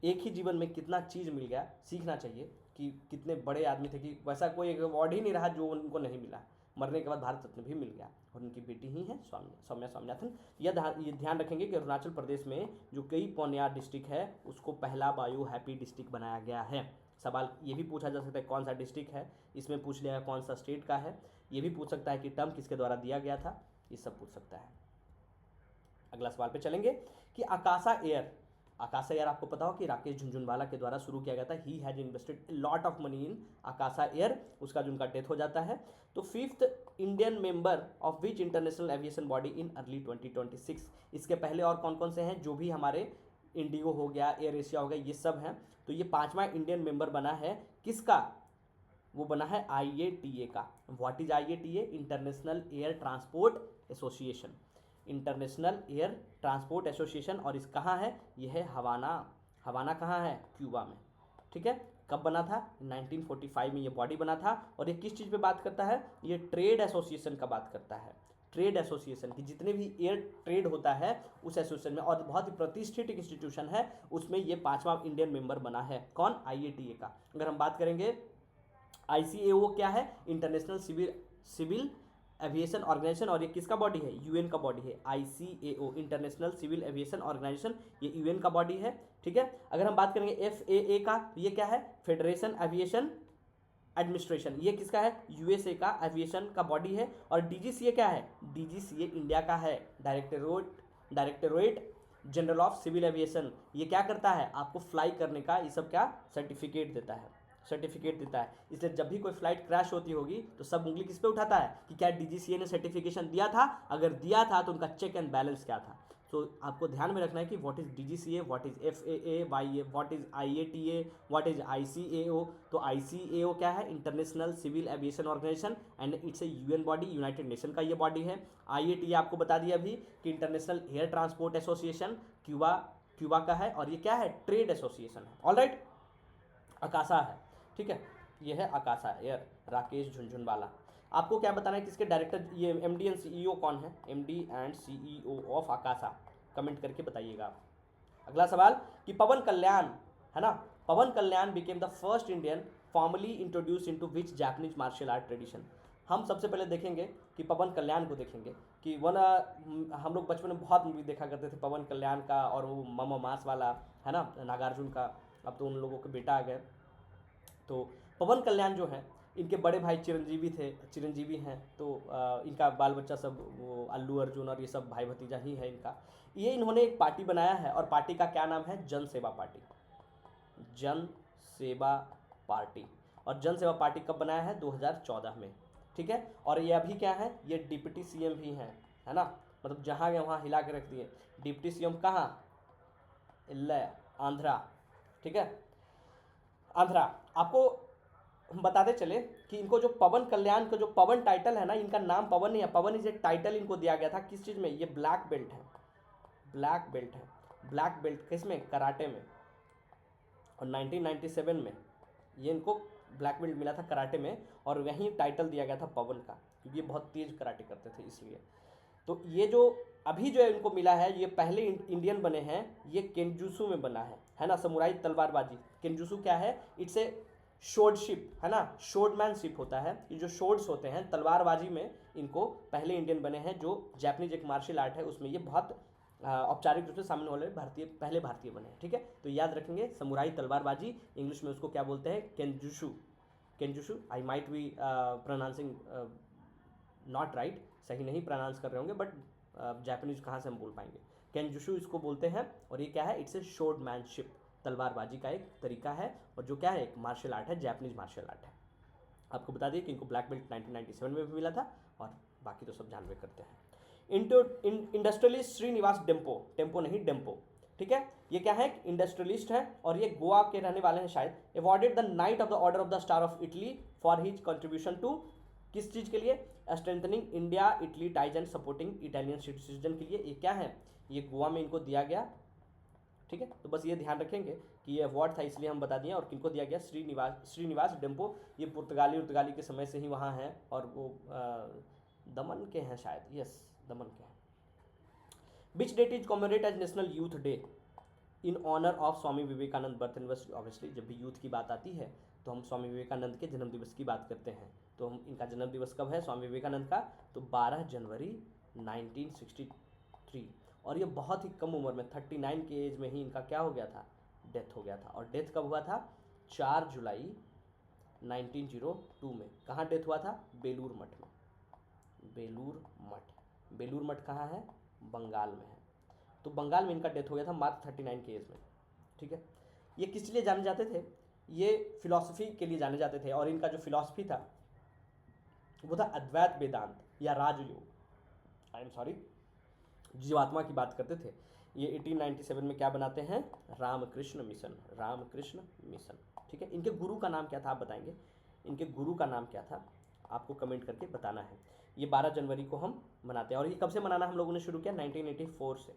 Speaker 1: एक ही जीवन में कितना चीज़ मिल गया, सीखना चाहिए कि कितने बड़े आदमी थे, कि वैसा कोई एक अवार्ड ही नहीं रहा जो उनको नहीं मिला। मरने के बाद भारत रत्न भी मिल गया, और उनकी बेटी ही है सौम्या स्वामीनाथन। ये ध्यान रखेंगे कि अरुणाचल प्रदेश में जो कई पोन्यार डिस्ट्रिक्ट है, उसको पहला बायो हैप्पी डिस्ट्रिक्ट बनाया गया है। सवाल ये भी पूछा जा सकता है कौन सा डिस्ट्रिक्ट है, इसमें पूछ लिया कौन सा स्टेट का है, ये भी पूछ सकता है कि टर्म किसके द्वारा दिया गया था, ये सब पूछ सकता है। अगला सवाल पे चलेंगे कि आकाशा एयर आपको पता हो कि राकेश झुनझुनवाला के द्वारा शुरू किया गया था। He has invested lot of money in Akasa air, उसका जो उनका डेथ हो जाता है। तो 5th Indian member of which international aviation body in early 2026। इसके पहले और कौन कौन से हैं, जो भी हमारे इंडिगो हो गया, एयर एशिया हो गया, ये सब हैं। तो ये 5वां इंडियन मेंबर बना है, किसका, वो बना है IATA का। What is IATA, international air transport association, international air transport association. और इस कहाँ है, यह है हवाना कहाँ है, क्यूबा में। ठीक है, कब बना था, 1945 में ये बॉडी बना था। और ये किस चीज़ पे बात करता है, ये ट्रेड एसोसिएशन का बात करता है, ट्रेड एसोसिएशन की जितने भी एयर ट्रेड होता है उस एसोसिएशन में, और बहुत ही प्रतिष्ठित इंस्टीट्यूशन है, उसमें ये 5वां इंडियन मेंबर बना है। कौन, IATA का। अगर हम बात करेंगे ICAO क्या है, इंटरनेशनल सिविल एविएशन ऑर्गेनाइजेशन, और ये किसका बॉडी है, UN का बॉडी है। ICAO international civil aviation organisation, ये UN का बॉडी है। ठीक है, अगर हम बात करेंगे FAA का, तो ये क्या है, फेडरेशन एविएशन एडमिनिस्ट्रेशन, ये किसका है, USA का एविएशन का बॉडी है। और DGCA क्या है, DGCA इंडिया का है, directorate general of civil aviation. ये क्या करता है, आपको फ्लाई करने का ये सब क्या सर्टिफिकेट देता है, इसलिए जब भी कोई फ्लाइट क्रैश होती होगी तो सब उंगली किस पे उठाता है कि क्या DGCA ने सर्टिफिकेशन दिया था, अगर दिया था तो उनका चेक एंड बैलेंस क्या था। तो आपको ध्यान में रखना है कि what is DGCA, what is FAA, what is IATA, what is ICAO। तो ICAO क्या है, international civil aviation organisation, and it's a UN body, united nation का ये बॉडी है। IATA आपको बता दिया अभी कि international air transport association, Cuba का है, और ये क्या है, ट्रेड एसोसिएशन है। ऑलराइट, आकाशा है, ठीक है, ये है आकाशा एयर, राकेश झुनझुनवाला। आपको क्या बताना है किसके डायरेक्टर, ये MD एंड CEO कौन है, MD and CEO of Akasa, comment करके बताइएगा। अगला सवाल कि पवन कल्याण, है ना, Pawan Kalyan became the first Indian formally introduce into which Japanese martial art tradition. हम सबसे पहले देखेंगे कि पवन कल्याण को देखेंगे कि हम लोग बचपन में बहुत मूवी देखा करते थे पवन कल्याण का, और वो मम मास वाला, है ना, नागार्जुन का। अब तो उन लोगों के बेटा आ गए। तो पवन कल्याण जो है, इनके बड़े भाई चिरंजीवी हैं। तो इनका बाल बच्चा सब वो अल्लू अर्जुन और ये सब भाई भतीजा ही है इनका। ये इन्होंने एक पार्टी बनाया है, और पार्टी का क्या नाम है, जन सेवा पार्टी। और जन सेवा पार्टी कब बनाया है, 2014 में। ठीक है, और ये अभी क्या है, ये डिप्टी CM भी हैं, है ना, मतलब जहाँ गए वहाँ हिला के रख दिए। डिप्टी CM कहाँ, आंध्रा। ठीक है, आंध्रा। आपको हम बताते चले कि इनको जो पवन कल्याण का जो पवन टाइटल है ना, इनका नाम पवन नहीं है, पवन इज एक टाइटल इनको दिया गया था किस चीज़ में, ये ब्लैक बेल्ट है, ब्लैक बेल्ट किस में, कराटे में। और 1997 में ये इनको ब्लैक बेल्ट मिला था कराटे में, और वहीं टाइटल दिया गया था पवन का, क्योंकि ये बहुत तेज कराटे करते थे इसलिए। तो ये जो अभी जो इनको मिला है, ये पहले इंडियन बने हैं, ये केंजुसू में बना है ना, समुराई तलवारबाजी। केंजुसू क्या है, इट्स ए शोर्डशिप, है ना, शोर्डमैनशिप होता है। ये जो शोर्ड्स होते हैं तलवारबाजी में, इनको पहले इंडियन बने हैं जो जापानीज एक मार्शल आर्ट है उसमें ये बहुत औपचारिक रूप से सामने वाले पहले भारतीय बने हैं। ठीक है, तो याद रखेंगे समुराई तलवारबाजी, इंग्लिश में उसको क्या बोलते हैं, kenjutsu. Kenjutsu, I might be pronouncing not right, सही नहीं प्रोनाउंस कर रहे होंगे, बट जापानीज कहाँ से हम बोल पाएंगे। केंजुशु इसको बोलते हैं, और ये क्या है, इट्स ए शोर्डमैनशिप, तलवारबाजी का एक तरीका है, और जो क्या है एक मार्शल आर्ट है, जापानीज मार्शल आर्ट है। आपको बता दिए कि इनको ब्लैक बेल्ट 1997 में भी मिला था, और बाकी तो सब जानवे करते हैं। इंडस्ट्रियलिस्ट श्रीनिवास डेम्पो, टेम्पो नहीं डेम्पो, ठीक है, ये क्या है, इंडस्ट्रियलिस्ट है और ये गोवा के रहने वाले हैं शायद। Awarded the knight of the order of the star of Italy for his contribution to, किस चीज़ के लिए, strengthening India Italy ties and supporting Italian citizen के लिए। ये क्या है, ये गोवा में इनको दिया गया। ठीक है, तो बस ये ध्यान रखेंगे कि ये अवार्ड था, इसलिए हम बता दिए। और किनको दिया गया, श्रीनिवास डेम्पो, ये पुर्तगाली के समय से ही वहाँ हैं, और वो दमन के हैं शायद, यस दमन के हैं। Which date is commemorate as national youth day in honour of Swami Vivekananda birth anniversary. Obviously जब भी यूथ की बात आती है तो हम स्वामी विवेकानंद के जन्म दिवस की बात करते हैं। तो हम इनका जन्म दिवस कब है स्वामी विवेकानंद का, तो 12 जनवरी 1963। और ये बहुत ही कम उम्र में 39 के एज में ही इनका क्या हो गया था, डेथ हो गया था। और डेथ कब हुआ था, 4 जुलाई 1902 में। कहाँ डेथ हुआ था, बेलूर मठ में। बेलूर मठ, बेलूर मठ कहाँ है, बंगाल में है। तो बंगाल में इनका डेथ हो गया था मात्र 39 के एज में। ठीक है, ये किस लिए जाने जाते थे, ये फिलॉसफी के लिए जाने जाते थे, और इनका जो फिलॉसफी था वो था अद्वैत वेदांत या राजयोग, आई एम सॉरी, जीवात्मा की बात करते थे। ये 1897 में क्या बनाते हैं, रामकृष्ण मिशन, रामकृष्ण मिशन। ठीक है, इनके गुरु का नाम क्या था, आप बताएंगे, इनके गुरु का नाम क्या था, आपको कमेंट करके बताना है। ये 12 जनवरी को हम मनाते हैं, और ये कब से मनाना हम लोगों ने शुरू किया, 1984 से।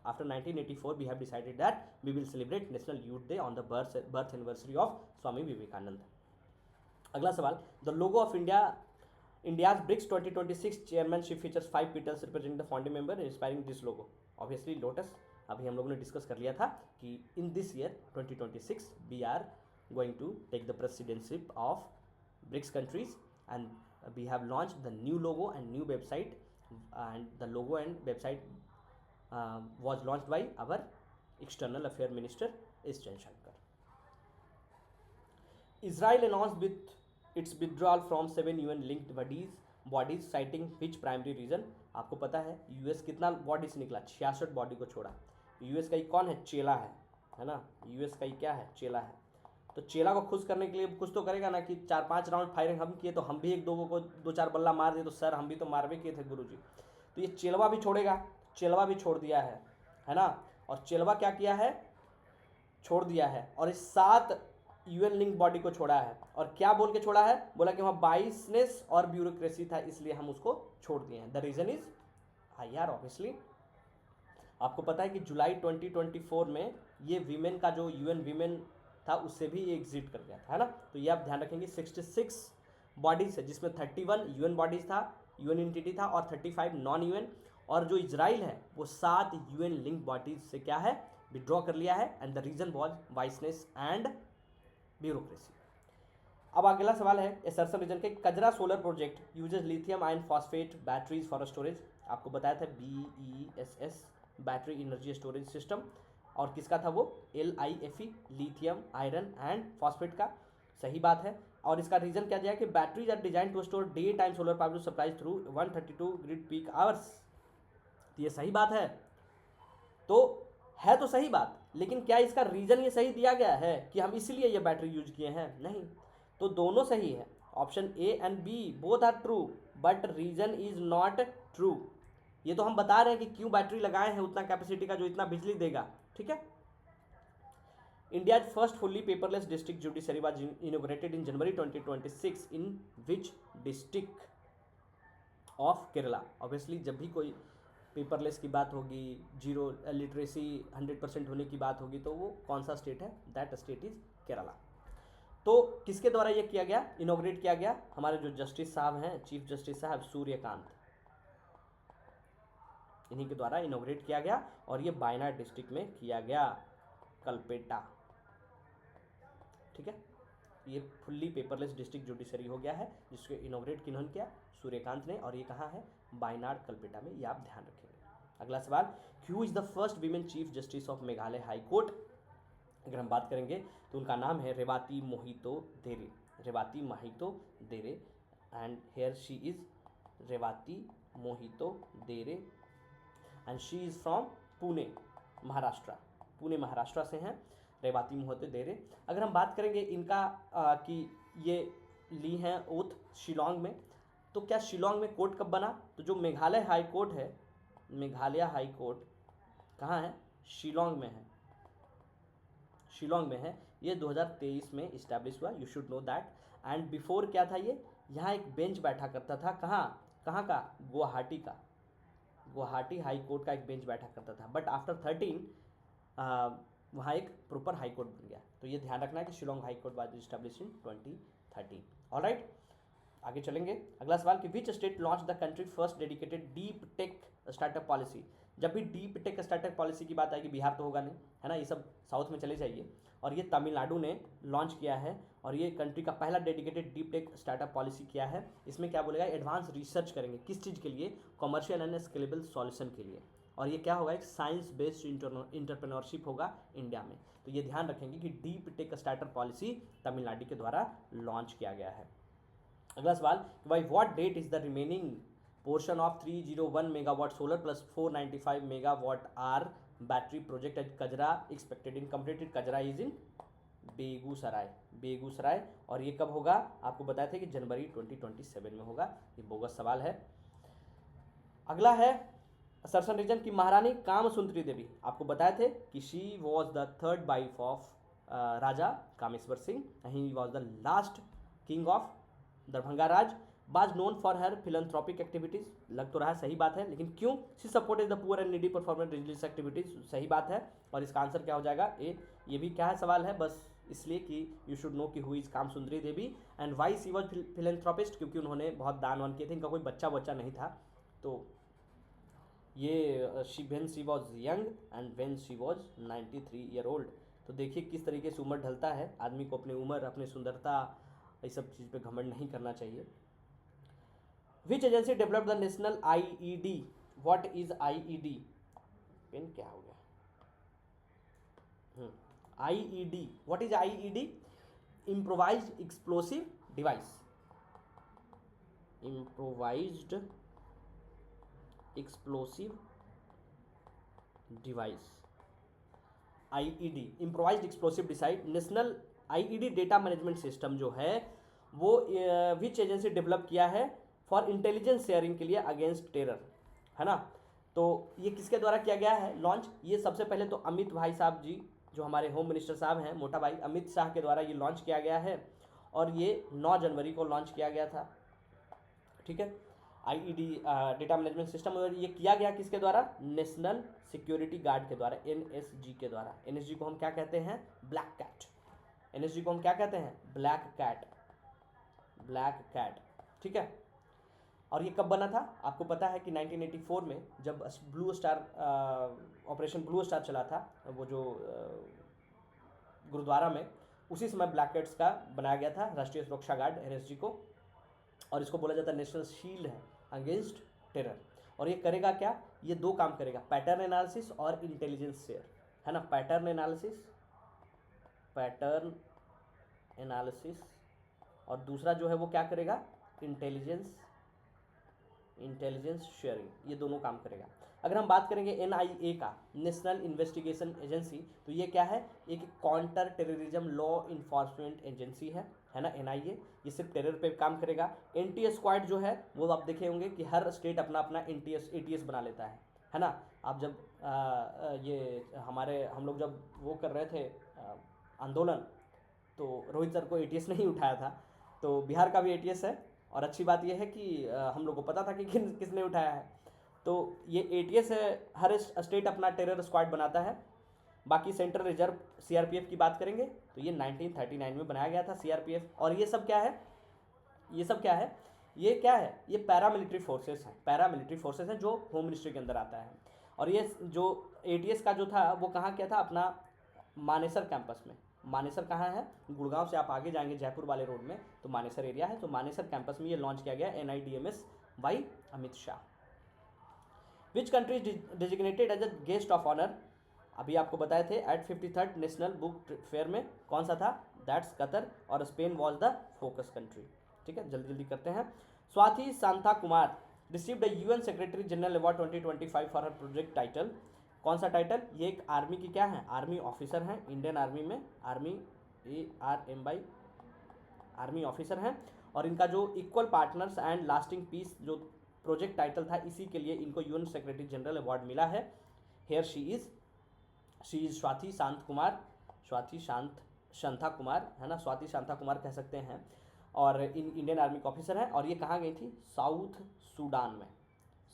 Speaker 1: After 1984 we have decided that we will celebrate national youth day on the birth anniversary of Swami Vivekananda. अगला सवाल, the logo of India's BRICS 2026 chairmanship features 5 petals representing the founding member inspiring this logo. Obviously lotus, अभी हम लोगों ने डिस्कस कर लिया था कि in this year 2026 we are going to take the presidentship of BRICS countries, and we have launched the new logo and new website, and the logo and website was launched by our external affair minister S. Jaishankar. Israel announced with its withdrawal from 7 UN linked bodies citing which primary reason। आपको पता है यूएस कितना बॉडीज निकला, 66 बॉडी को छोड़ा। यूएस का ही कौन है, चेला है ना, यूएस का ही क्या है, चेला है। तो चेला को खुश करने के लिए कुछ तो करेगा ना, कि 4-5 राउंड फायरिंग हम किए तो हम भी एक दो को 2-4 बल्ला मार दिए, तो सर हम भी तो मारवे किए थे गुरुजी। तो ये चेलवा भी छोड़ेगा, चेलवा भी छोड़ दिया है ना। और चेलवा क्या किया है, छोड़ दिया है, और इस 7 यूएन लिंक बॉडी को छोड़ा है। और क्या बोल के छोड़ा है, बोला कि वहाँ बाइसनेस और ब्यूरोक्रेसी था, इसलिए हम उसको छोड़ दिए हैं। द रीजन इज यार ऑब्वियसली आपको पता है कि जुलाई 2024 में ये वीमेन का जो यूएन वीमेन था उससे भी ये एग्जिट कर गया था, है ना। तो ये आप ध्यान रखेंगे 66 बॉडीज है, जिसमें 31 यूएन बॉडीज था, यूएन एंटिटी था, और 35 नॉन यूएन। और जो इजराइल है वो 7 यूएन लिंक बॉडीज से क्या है, विड्रॉ कर लिया है, and the reason was wiseness and bureaucracy. अब अगला सवाल है, असरसन रीजन के Kajra solar project uses lithium ion phosphate batteries for storage. आपको बताया था BESS, battery energy storage system, और किसका था वो, LIFE, lithium iron and phosphate का। सही बात है। और इसका रीजन क्या दिया कि batteries are design to store day time solar power supply through 132 grid peak hours. तो ये सही बात है, तो सही बात, लेकिन क्या इसका रीजन ये सही दिया गया है कि हम इसलिए ये बैटरी यूज किए हैं, नहीं। तो दोनों सही है, option A and B both are true, but reason is not true. ये तो हम बता रहे हैं कि क्यों बैटरी लगाए हैं उतना कैपेसिटी का जो इतना बिजली देगा। ठीक है, India's first fully paperless district judiciary was inaugurated in January 2026 in which district of Kerala. Obviously जब भी कोई पेपरलेस की बात होगी, जीरो लिटरेसी 100% होने की बात होगी, तो वो कौन सा स्टेट है, दैट स्टेट इज केरला। तो किसके द्वारा ये किया गया, इनॉग्रेट किया गया, हमारे जो जस्टिस साहब हैं, चीफ जस्टिस साहब सूर्यकांत, इन्हीं के द्वारा इनॉग्रेट किया गया। और ये वायनाड डिस्ट्रिक्ट में किया गया, कलपेटा। ठीक है, ये फुल्ली पेपरलेस डिस्ट्रिक्ट जुडिशरी हो गया है, जिसको इनोग्रेट किन्होंने किया, सूर्यकांत ने, और ये कहाँ है, वायनाड कलपेटा में, ये आप ध्यान रखेंगे। अगला सवाल, who is the first women chief justice of Meghalaya high court? अगर हम बात करेंगे तो उनका नाम है Revati Mohite Dere, Revati Mohite Dere, and here she is Revati Mohite Dere, and she is from Pune Maharashtra, Pune Maharashtra से हैं रेवाती मोहितो देरे। अगर हम बात करेंगे इनका कि ये ली हैं ओथ शिलोंग में, तो क्या शिलोंग में कोर्ट कब बना? तो जो मेघालय हाई कोर्ट है, मेघालय हाई कोर्ट कहाँ है? शिलोंग में है, शिलोंग में है। ये 2023 में इस्टेब्लिश हुआ, you should know that. And before क्या था ये, यहाँ एक बेंच बैठा करता था, कहाँ का? गुवाहाटी का, गुवाहाटी हाई कोर्ट का एक बेंच बैठा करता था, बट आफ्टर 13 वहाँ एक प्रॉपर हाई कोर्ट बन गया। तो ये ध्यान रखना है कि Shillong high court was establish in 2013। Alright, आगे चलेंगे। अगला सवाल कि which state launch the country first dedicated deep tech startup policy? जब भी डीप टेक स्टार्टअप पॉलिसी की बात आएगी, बिहार तो होगा नहीं, है ना, ये सब साउथ में चले जाइए। और ये तमिलनाडु ने लॉन्च किया है, और ये कंट्री का पहला dedicated deep tech startup policy किया है। इसमें क्या बोलेगा, एडवांस रिसर्च करेंगे, किस चीज़ के लिए? कॉमर्शियल एंड स्केलेबल सॉल्यूशन के लिए। और ये क्या होगा, एक साइंस बेस्ड इंटरप्रेन्योरशिप होगा इंडिया में। तो ये ध्यान रखेंगे कि deep tech startup policy Tamil Nadu के द्वारा लॉन्च किया गया है। अगला सवाल, by what date is the remaining portion of 301 megawatt solar plus 495 megawatt are battery project at Kajra expected in completed? Kajra is in Begusarai, Begusarai. और ये कब होगा? आपको बताए थे कि जनवरी 2027 में होगा। ये बोगस सवाल है। अगला है सरसन रीजन की महारानी कामसुंदरी देवी। आपको बताए थे कि she was the third wife of Raja Kameshwar Singh, he was the last king of Darbhanga Raj. Was known for her philanthropic activities, लग तो रहा है सही बात है, लेकिन क्यों? She supported the poor and needy performance religious activities, सही बात है। और इसका आंसर क्या हो जाएगा? ए। ये भी क्या है सवाल है, बस इसलिए कि यू शुड नो कि who is Kamsundari Devi and why she was philanthropist, क्योंकि उन्होंने बहुत दान वान किए थे। इनका कोई बच्चा नहीं था। तो ये when she was young and when she was 93 year old. तो देखिए किस तरीके से उम्र ढलता है, आदमी को अपनी उम्र, अपनी सुंदरता, इस सब चीज़ पे घमंड नहीं करना चाहिए। Which agency develop the national IED? What is IED? Pen क्या हो गया? IED, what is IED? Improvised explosive device, improvised explosive device, IED, improvised explosive device. National IED data management system जो है वो विच एजेंसी डेवलप किया है? फॉर इंटेलिजेंस शेयरिंग के लिए अगेंस्ट टेरर, है ना। तो ये किसके द्वारा किया गया है लॉन्च? ये सबसे पहले तो अमित भाई साहब जी, जो हमारे होम मिनिस्टर साहब हैं, मोटा भाई अमित शाह के द्वारा ये लॉन्च किया गया है, और ये 9 जनवरी को लॉन्च किया गया था। ठीक है, IED डेटा मैनेजमेंट सिस्टम, और ये किया गया किसके द्वारा? नेशनल सिक्योरिटी गार्ड के द्वारा, NSG के द्वारा। NSG को हम क्या कहते हैं? Black cat. NSG को हम क्या कहते हैं? Black cat, black cat. ठीक है, और ये कब बना था? आपको पता है कि 1984 में जब blue star operation blue star चला था, वो जो गुरुद्वारा में, उसी समय ब्लैक कैट्स का बनाया गया था राष्ट्रीय सुरक्षा गार्ड NSG को, और इसको बोला जाता है नेशनल शील्ड है अगेंस्ट टेरर। और ये करेगा क्या? ये 2 काम करेगा, पैटर्न एनालिसिस और इंटेलिजेंस शेयर, है ना। पैटर्न एनालिसिस, और दूसरा जो है वो क्या करेगा? इंटेलिजेंस शेयरिंग, ये दोनों काम करेगा। अगर हम बात करेंगे NIA का, नेशनल इन्वेस्टिगेशन एजेंसी, तो ये क्या है? एक counter terrorism law enforcement agency है ना NIA। ये सिर्फ टेरर पे काम करेगा। NT स्क्वाड जो है वो आप देखे होंगे कि हर स्टेट अपना अपना ATS बना लेता है ना। आप जब हम लोग जब वो कर रहे थे आंदोलन, तो रोहित सर को ATS नहीं उठाया था, तो बिहार का भी ATS है। और अच्छी बात यह है कि हम लोग को पता था कि किसने उठाया है। तो ये ATS है, हर स्टेट अपना टेरर स्क्वाड बनाता है। बाकी सेंट्रल रिजर्व CRPF की बात करेंगे तो ये 1939 में बनाया गया था CRPF। और ये सब क्या है? ये पैरामिलिट्री फोर्सेस हैं, जो होम मिनिस्ट्री के अंदर आता है। और ये जो ATS का जो था वो कहाँ किया था? अपना मानेसर कैंपस में, मानेसर कहाँ है? गुड़गांव से आप आगे जाएंगे जयपुर वाले रोड में तो मानेसर एरिया है, तो मानेसर कैंपस में ये लॉन्च किया गया NIDMS by Amit Shah. Which country designated as a guest of honour, अभी आपको बताए थे eight 53rd national book fair में, कौन सा था? दैट्स कतर, और Spain was the focus country. ठीक है, जल्दी जल्दी करते हैं। Swati Shanta Kumar received the UN secretary general award 2025 for her project title, कौन सा टाइटल? ये एक आर्मी की क्या है? आर्मी ऑफिसर हैं, इंडियन आर्मी में आर्मी ARMY आर्मी ऑफिसर हैं, और इनका जो equal partners and lasting peace जो प्रोजेक्ट टाइटल था, इसी के लिए इनको UN सेक्रेटरी जनरल अवार्ड मिला है। हेयर शी इज स्वाति शांत कुमार, स्वाति शांता कुमार है ना, स्वाति शांता कुमार कह सकते हैं, और इंडियन आर्मी का ऑफिसर है। और ये कहाँ गई थी? साउथ सूडान में,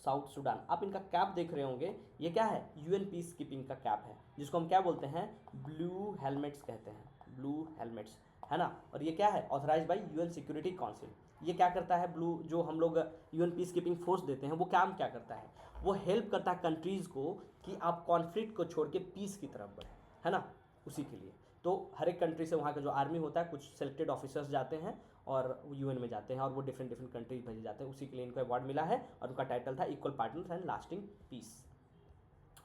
Speaker 1: साउथ सूडान। आप इनका कैप देख रहे होंगे, ये क्या है? UN पीस कीपिंग का कैप है, जिसको हम क्या बोलते हैं? ब्लू हेलमेट्स कहते हैं, ब्लू हेलमेट्स है ना। और ये क्या है? Authorise by UN security council. ये क्या करता है? ब्लू जो हम लोग UN पीस कीपिंग फोर्स देते हैं, वो काम क्या करता है? वो हेल्प करता है कंट्रीज़ को कि आप कॉन्फ्लिक्ट को छोड़ के पीस की तरफ बढ़े, है ना, उसी के लिए। तो हर एक कंट्री से वहाँ का जो आर्मी होता है, कुछ सेलेक्टेड ऑफिसर्स जाते हैं और UN में जाते हैं, और वो डिफरेंट डिफरेंट कंट्रीज भेजे जाते हैं, उसी के लिए इनको अवार्ड मिला है, और उनका टाइटल था equal partners and lasting peace.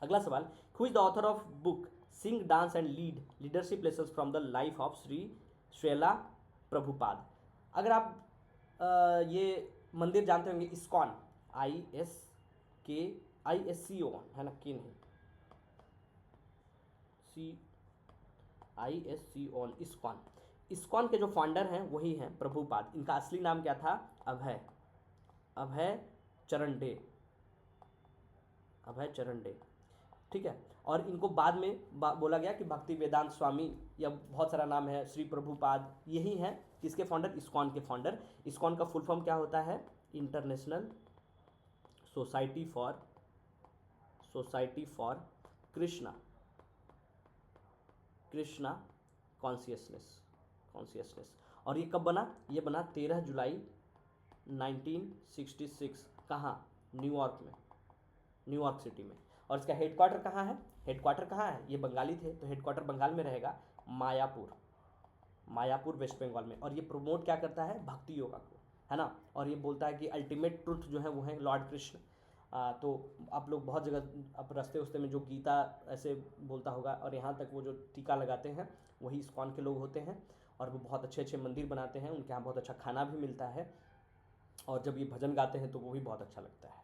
Speaker 1: अगला सवाल, who is the author of book sing dance and leadership lessons from the life of Shri Srila Prabhupada. अगर आप ये मंदिर जानते होंगे, इस्कॉन, ISKON है ना, के नहीं, ISCON, इस्कॉन। इस्कॉन के जो फाउंडर हैं वही हैं प्रभुपाद। इनका असली नाम क्या था? अभय चरण डे, ठीक है। और इनको बाद में बोला गया कि भक्ति वेदांत स्वामी, या बहुत सारा नाम है, श्री प्रभुपाद, यही हैं किसके फाउंडर? इस्कॉन के फाउंडर। इस्कॉन का फुल फॉर्म क्या होता है? International society for Krishna consciousness. और ये कब बना? ये बना 13 जुलाई 1966। कहाँ? न्यूयॉर्क में, न्यूयॉर्क सिटी में। और इसका हेडक्वार्टर कहाँ है? हेडक्वार्टर कहाँ है? ये बंगाली थे तो हेडक्वार्टर बंगाल में रहेगा, मायापुर वेस्ट बंगाल में। और ये प्रमोट क्या करता है? भक्ति योगा को, है ना। और ये बोलता है कि अल्टीमेट ट्रुथ जो है वो है लॉर्ड कृष्ण। तो आप लोग बहुत जगह आप रास्ते उस्ते में जो गीता ऐसे बोलता होगा, और यहाँ तक वो जो टीका लगाते हैं वही इस्कॉन के लोग होते हैं, और वो बहुत अच्छे अच्छे मंदिर बनाते हैं, उनके यहाँ बहुत अच्छा खाना भी मिलता है, और जब ये भजन गाते हैं तो वो भी बहुत अच्छा लगता है।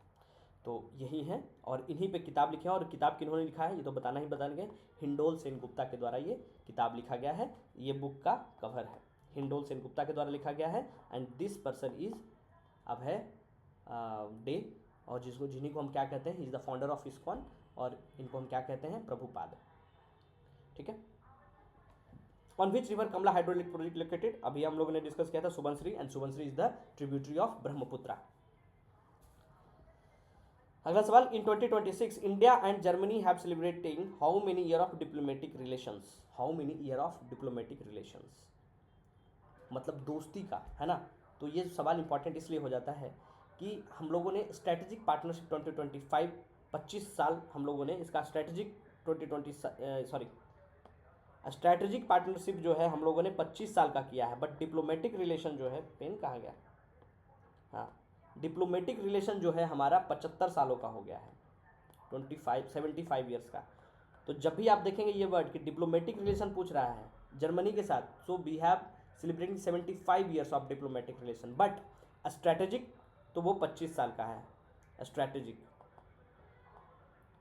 Speaker 1: तो यही है, और इन्हीं पे किताब लिखे हैं। और किताब किन्होंने लिखा है ये तो बताएंगे, हिंडोल सेनगुप्ता के द्वारा ये किताब लिखा गया है। ये बुक का कवर है, हिंडोल सेनगुप्ता के द्वारा लिखा गया है। And this person is Abhay De, और जिन्हीं को हम क्या कहते हैं? Is the founder of ISKCON, और इनको हम क्या कहते हैं? प्रभुपाद। ठीक है। On which river Kamala hydraulic project located? अभी हम लोगों ने डिस्कस किया था Subansiri, and Subansiri is the tributary of Brahmaputra. अगला सवाल, in 2026 India and Germany have celebrating how many year of diplomatic relations? How many year of diplomatic relations मतलब दोस्ती का, है ना। तो ये सवाल इंपॉर्टेंट इसलिए हो जाता है कि हम लोगों ने स्ट्रैटेजिक पार्टनरशिप 2025 25 साल हम लोगों ने इसका स्ट्रैटेजिक पार्टनरशिप जो है हम लोगों ने 25 साल का किया है। बट डिप्लोमेटिक रिलेशन जो है, पेन कहाँ गया? हाँ, डिप्लोमेटिक रिलेशन जो है हमारा 75 सालों का हो गया है, 75 ईयर्स का। तो जब भी आप देखेंगे ये वर्ड कि डिप्लोमेटिक रिलेशन पूछ रहा है जर्मनी के साथ, so we have celebrating 75 years of diplomatic relation. But strategic तो वो 25 साल का है, स्ट्रैटेजिक,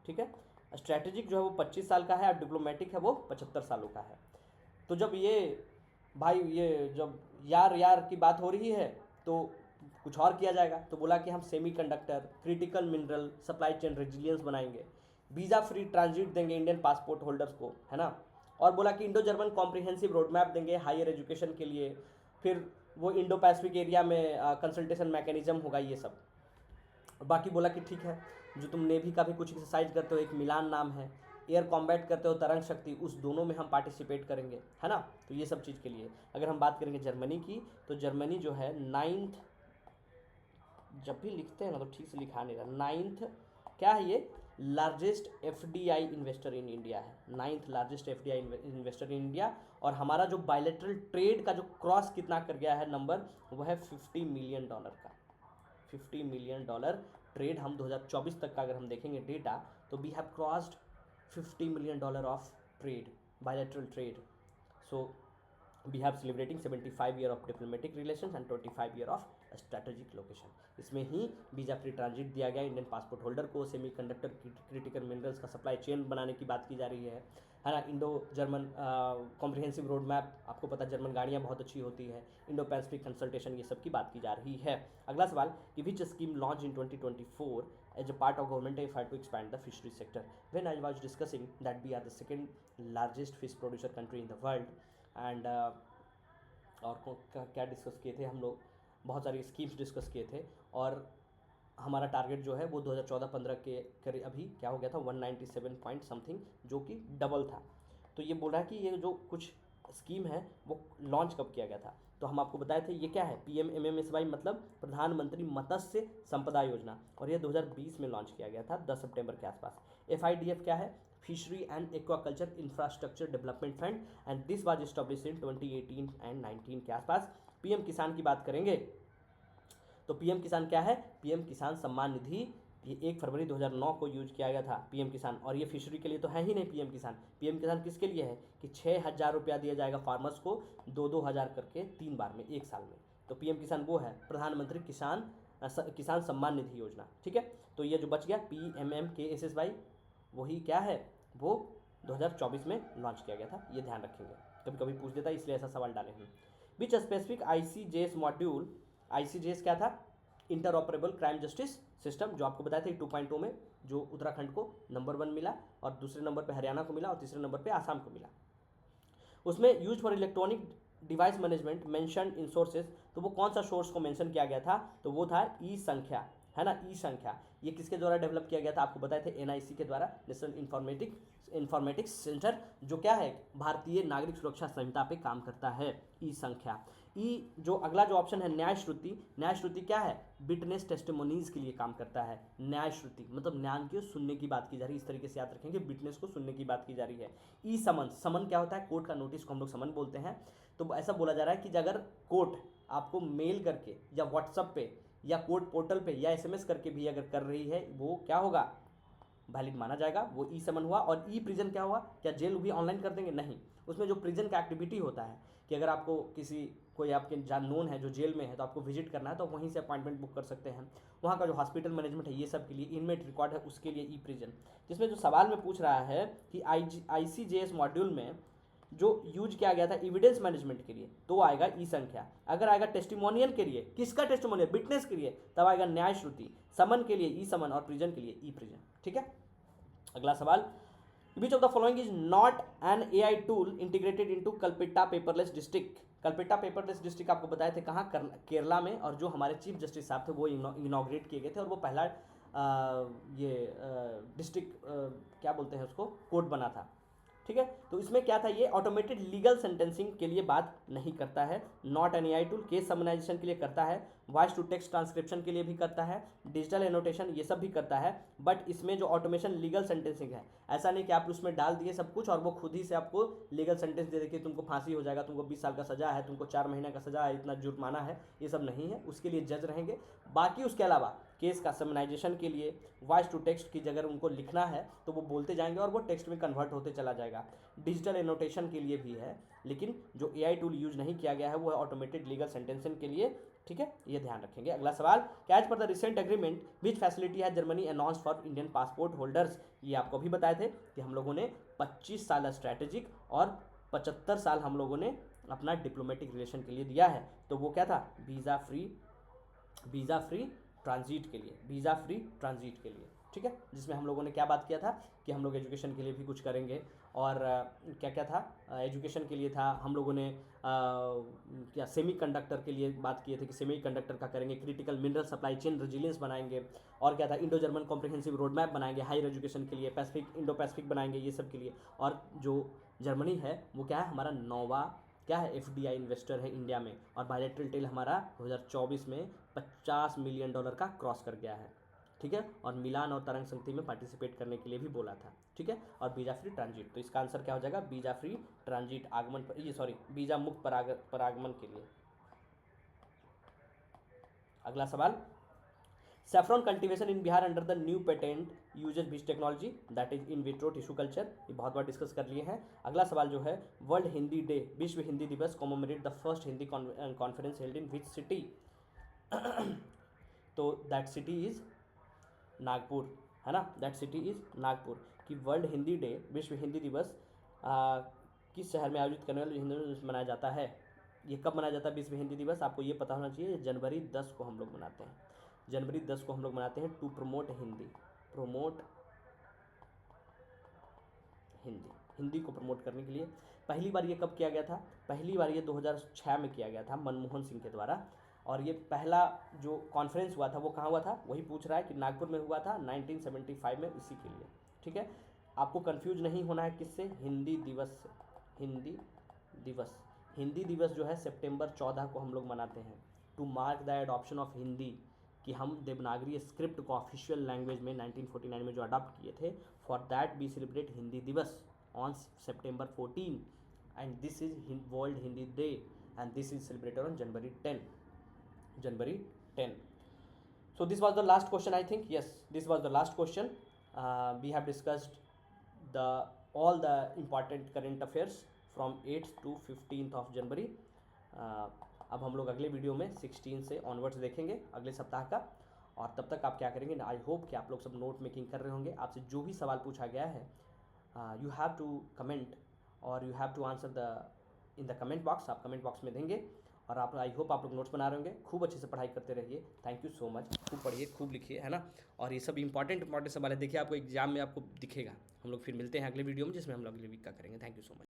Speaker 1: ठीक है। स्ट्रैटेजिक जो है वो 25 साल का है, और डिप्लोमेटिक है वो 75 सालों का है। तो जब ये भाई ये जब यार की बात हो रही है तो कुछ और किया जाएगा, तो बोला कि हम semiconductor, critical mineral supply chain resilience बनाएंगे, वीज़ा फ्री ट्रांजिट देंगे इंडियन पासपोर्ट होल्डर्स को, है ना। और बोला कि Indo German comprehensive road map देंगे हायर एजुकेशन के लिए, फिर वो इंडो पैसिफिक एरिया में कंसल्टेशन मैकेनिज्म होगा, ये सब। बाकी बोला कि ठीक है, जो तुम नेवी का भी कुछ एक्सरसाइज करते हो, एक मिलान नाम है, एयर कॉम्बैट करते हो तरंग शक्ति, उस दोनों में हम पार्टिसिपेट करेंगे, है ना। तो ये सब चीज़ के लिए अगर हम बात करेंगे जर्मनी की, तो जर्मनी जो है 9th, जब भी लिखते हैं ना तो ठीक से लिखा नहीं रहा, 9th क्या है ये, largest FDI investor in India है, 9th largest FDI investor in India. और हमारा जो बायलैटरल ट्रेड का जो क्रॉस कितना कर गया है नंबर, वो है $50 मिलियन का। $50 मिलियन ट्रेड हम 2024 तक का अगर हम देखेंगे डेटा, तो we have crossed $50 million of trade, bilateral trade. So we have celebrating 75 year of diplomatic relations and 25 year of strategic location. इसमें ही वीज़ा फ्री ट्रांजिट दिया गया इंडियन पासपोर्ट होल्डर को। सेमीकंडक्टर क्रिटिकल मिनरल्स का सप्लाई चेन बनाने की बात की जा रही है ना। Indo German comprehensive road map, आपको पता है जर्मन गाड़ियाँ बहुत अच्छी होती है। इंडो पैसिफिक कंसल्टेशन, ये सब की बात की जा रही है। अगला सवाल कि विच scheme launch in 2024 as a part of government effort to expand the fishery sector. When I was discussing that we are the second largest fish producer country in the world and और क्या डिस्कस किए थे हम लोग, बहुत सारी स्कीम्स डिस्कस किए थे। और हमारा टारगेट जो है वो 2014-15 के करीब अभी क्या हो गया था 197 पॉइंट समथिंग, जो कि डबल था। तो ये बोल रहा है कि ये जो कुछ स्कीम है वो लॉन्च कब किया गया था, तो हम आपको बताए थे ये क्या है, PMMSY मतलब प्रधानमंत्री मत्स्य संपदा योजना, और ये 2020 में लॉन्च किया गया था 10 सितंबर के आसपास। FIDF क्या है, fishery and aquaculture infrastructure development fund, and this was established in 2018 and 19 के आसपास। PM किसान की बात करेंगे तो PM किसान क्या है, PM किसान सम्मान निधि, ये 1 फरवरी 2009 को यूज किया गया था PM किसान। और ये फिशरी के लिए तो है ही नहीं PM किसान। PM किसान किसके लिए है कि 6,000 रुपया दिया जाएगा फार्मर्स को 2-2 हज़ार करके 3 बार में 1 साल में। तो PM किसान वो है प्रधानमंत्री किसान सम्मान निधि योजना, ठीक है। तो ये जो बच गया PMMKSSY, वही क्या है, वो 2024 में लॉन्च किया गया था, ये ध्यान रखेंगे, कभी कभी पूछ देता है इसलिए ऐसा सवाल डाले हैं। विच स्पेसिफिक ICJS मॉड्यूल, ICJS क्या था, इंटरऑपरेबल क्राइम जस्टिस सिस्टम, जो आपको बताया था 2.0 में जो उत्तराखंड को नंबर 1 मिला, और दूसरे नंबर पे हरियाणा को मिला, और तीसरे नंबर पे आसाम को मिला। उसमें use for electronic device management mention in sources, तो वो कौन सा सोर्स को मेंशन किया गया था, तो वो था ई संख्या, है ना, ई संख्या। ये किसके द्वारा डेवलप किया गया था, आपको बताए थे NIC के द्वारा, नेशनल इंफॉर्मेटिक्स सेंटर, जो क्या है भारतीय नागरिक सुरक्षा संहिता पे काम करता है। ई संख्या। ई जो अगला जो ऑप्शन है न्याय श्रुति, न्याय श्रुति क्या है, विटनेस टेस्टिमोनीज के लिए काम करता है। न्याय श्रुति मतलब न्याय के सुनने की बात की जा रही है, इस तरीके से याद रखेंगे, विटनेस को सुनने की बात की जा रही है। ई समन, समन क्या होता है, कोर्ट का नोटिस को हम लोग समन बोलते हैं। तो ऐसा बोला जा रहा है कि अगर कोर्ट आपको मेल करके या व्हाट्सएप पे या कोर्ट पोर्टल पे या SMS करके भी अगर कर रही है, वो क्या होगा, वैलिड माना जाएगा, वो ई समन हुआ। और ई प्रिजन क्या हुआ, क्या जेल भी ऑनलाइन कर देंगे, नहीं, उसमें जो प्रिजन का एक्टिविटी होता है कि अगर आपको कोई आपके जान नोन है जो जेल में है, तो आपको विजिट करना है, तो वहीं से अपॉइंटमेंट बुक कर सकते हैं। वहाँ का जो हॉस्पिटल मैनेजमेंट है, ये सब के लिए इनमेट रिकॉर्ड है, उसके लिए ई प्रिजन। जिसमें जो सवाल में पूछ रहा है कि ICJS मॉड्यूल में जो यूज किया गया था एविडेंस मैनेजमेंट के लिए, तो आएगा ई संख्या। अगर आएगा टेस्टिमोनियल के लिए, किसका टेस्टिमोनियल, विटनेस के लिए, तब आएगा न्याय श्रुति। समन के लिए ई समन और प्रिजन के लिए ई प्रिजन, ठीक है। अगला सवाल, which of the following is not an AI tool integrated into Kalpetta paperless district. Kalpetta paperless district आपको बताए थे कहाँ, केरला में, और जो हमारे चीफ जस्टिस साहब थे वो इनॉग्रेट किए गए थे, और वो पहला डिस्ट्रिक्ट क्या बोलते हैं उसको, कोर्ट बना था, ठीक है। तो इसमें क्या था, ये ऑटोमेटेड लीगल सेंटेंसिंग के लिए बात नहीं करता है, not an AI tool, case summarisation के लिए करता है, वॉइस टू टेक्स्ट ट्रांसक्रिप्शन के लिए भी करता है, डिजिटल एनोटेशन ये सब भी करता है। बट इसमें जो ऑटोमेशन लीगल सेंटेंसिंग है, ऐसा नहीं कि आप उसमें डाल दिए सब कुछ और वो खुद ही से आपको लीगल सेंटेंस दे दे कि तुमको फांसी हो जाएगा, तुमको 20 साल का सजा है, तुमको 4 महीने का सजा है, इतना जुर्माना है, ये सब नहीं है, उसके लिए जज रहेंगे। बाकी उसके अलावा केस का समनाइजेशन के लिए वॉइस टू टेक्स्ट की जगह उनको लिखना है तो वो बोलते जाएंगे और वो टेक्स्ट में कन्वर्ट होते चला जाएगा। डिजिटल एनोटेशन के लिए भी है, लेकिन जो AI टूल यूज नहीं किया गया है वो है ऑटोमेटेड लीगल सेंटेंसिंग के लिए, ठीक है, ये ध्यान रखेंगे। अगला सवाल, as per the recent agreement which facility has Germany announce for Indian passport holders. ये आपको भी बताए थे कि हम लोगों ने 25 साल स्ट्रैटेजिक और 75 साल हम लोगों ने अपना डिप्लोमेटिक रिलेशन के लिए दिया है। तो वो क्या था, वीज़ा फ्री ट्रांजिट के लिए, वीज़ा फ्री ट्रांजिट के लिए, ठीक है। जिसमें हम लोगों ने क्या बात किया था कि हम लोग एजुकेशन के लिए भी कुछ करेंगे, और क्या क्या था, एजुकेशन के लिए था हम लोगों ने क्या सेमीकंडक्टर के लिए बात किए थे कि सेमीकंडक्टर का करेंगे, critical mineral supply chain resilience बनाएंगे, और क्या था, Indo German comprehensive road map बनाएंगे हायर एजुकेशन के लिए, इंडो पैसिफिक बनाएंगे, ये सब के लिए। और जो जर्मनी है वो क्या है, हमारा 9वां क्या है, FDI इन्वेस्टर है इंडिया में, और बायलैटरल टेल हमारा 2024 में $50 मिलियन का क्रॉस कर गया है, ठीक है, और मिलान और तरंग संगति में पार्टिसिपेट करने के लिए भी बोला था, ठीक है, और वीजा फ्री ट्रांजिट। तो इसका आंसर क्या हो जाएगा, वीजा फ्री ट्रांजिट आगमन पर, ये सॉरी वीजा मुक्त परागमन के लिए। अगला सवाल, saffron cultivation in Bihar under the new patent uses which technology, that is in vitro tissue culture. ये बहुत बार डिस्कस कर लिए हैं। अगला सवाल जो है, वर्ल्ड हिंदी डे, विश्व हिंदी दिवस commemorate the first Hindi conference held in which city. तो दैट सिटी इज नागपुर, है ना, दैट सिटी इज नागपुर। कि वर्ल्ड हिंदी डे, विश्व हिंदी दिवस किस शहर में आयोजित करने वाले हिंदी दिवस मनाया जाता है। ये कब मनाया जाता है विश्व हिंदी दिवस, आपको ये पता होना चाहिए। जनवरी 10 को हम लोग मनाते हैं, जनवरी 10 को हम लोग मनाते हैं, to promote Hindi, promote Hindi, Hindi को प्रमोट करने के लिए। पहली बार ये कब किया गया था, पहली बार ये 2006 में किया गया था मनमोहन सिंह के द्वारा। और ये पहला जो कॉन्फ्रेंस हुआ था वो कहाँ हुआ था, वही पूछ रहा है कि नागपुर में हुआ था 1975 में, इसी के लिए, ठीक है। आपको कंफ्यूज नहीं होना है किससे, हिंदी दिवस से। हिंदी दिवस, हिंदी दिवस जो है सितंबर 14 को हम लोग मनाते हैं, to mark the adoption of Hindi, कि हम देवनागरी स्क्रिप्ट को ऑफिशियल लैंग्वेज में 1949 में जो अडॉप्ट किए थे, for that we celebrate Hindi Diwas on September 14, and this is world Hindi day, and this is celebrated on January 10, January 10. So this was the last question, I think. Yes, this was the last question. We have discussed all the important current affairs from 8th to 15th of January. अब हम लोग अगले वीडियो में 16 से ऑनवर्ड्स देखेंगे अगले सप्ताह का। और तब तक आप क्या करेंगे, आई होप कि आप लोग सब नोट मेकिंग कर रहे होंगे। आपसे जो भी सवाल पूछा गया है, यू हैव टू कमेंट और you have to answer in the comment box, आप कमेंट बॉक्स में देंगे। और आप, आई होप आप लोग नोट्स बना रहे होंगे। खूब अच्छे से पढ़ाई करते रहिए। Thank you so much. खूब पढ़िए, खूब लिखिए, है ना। और ये सब इंपॉर्टेंट सवाल है, देखिए आपको एग्जाम में आपको दिखेगा। हम लोग फिर मिलते हैं अगले वीडियो में, जिसमें हम लोग अगले वीक का करेंगे। Thank you so much.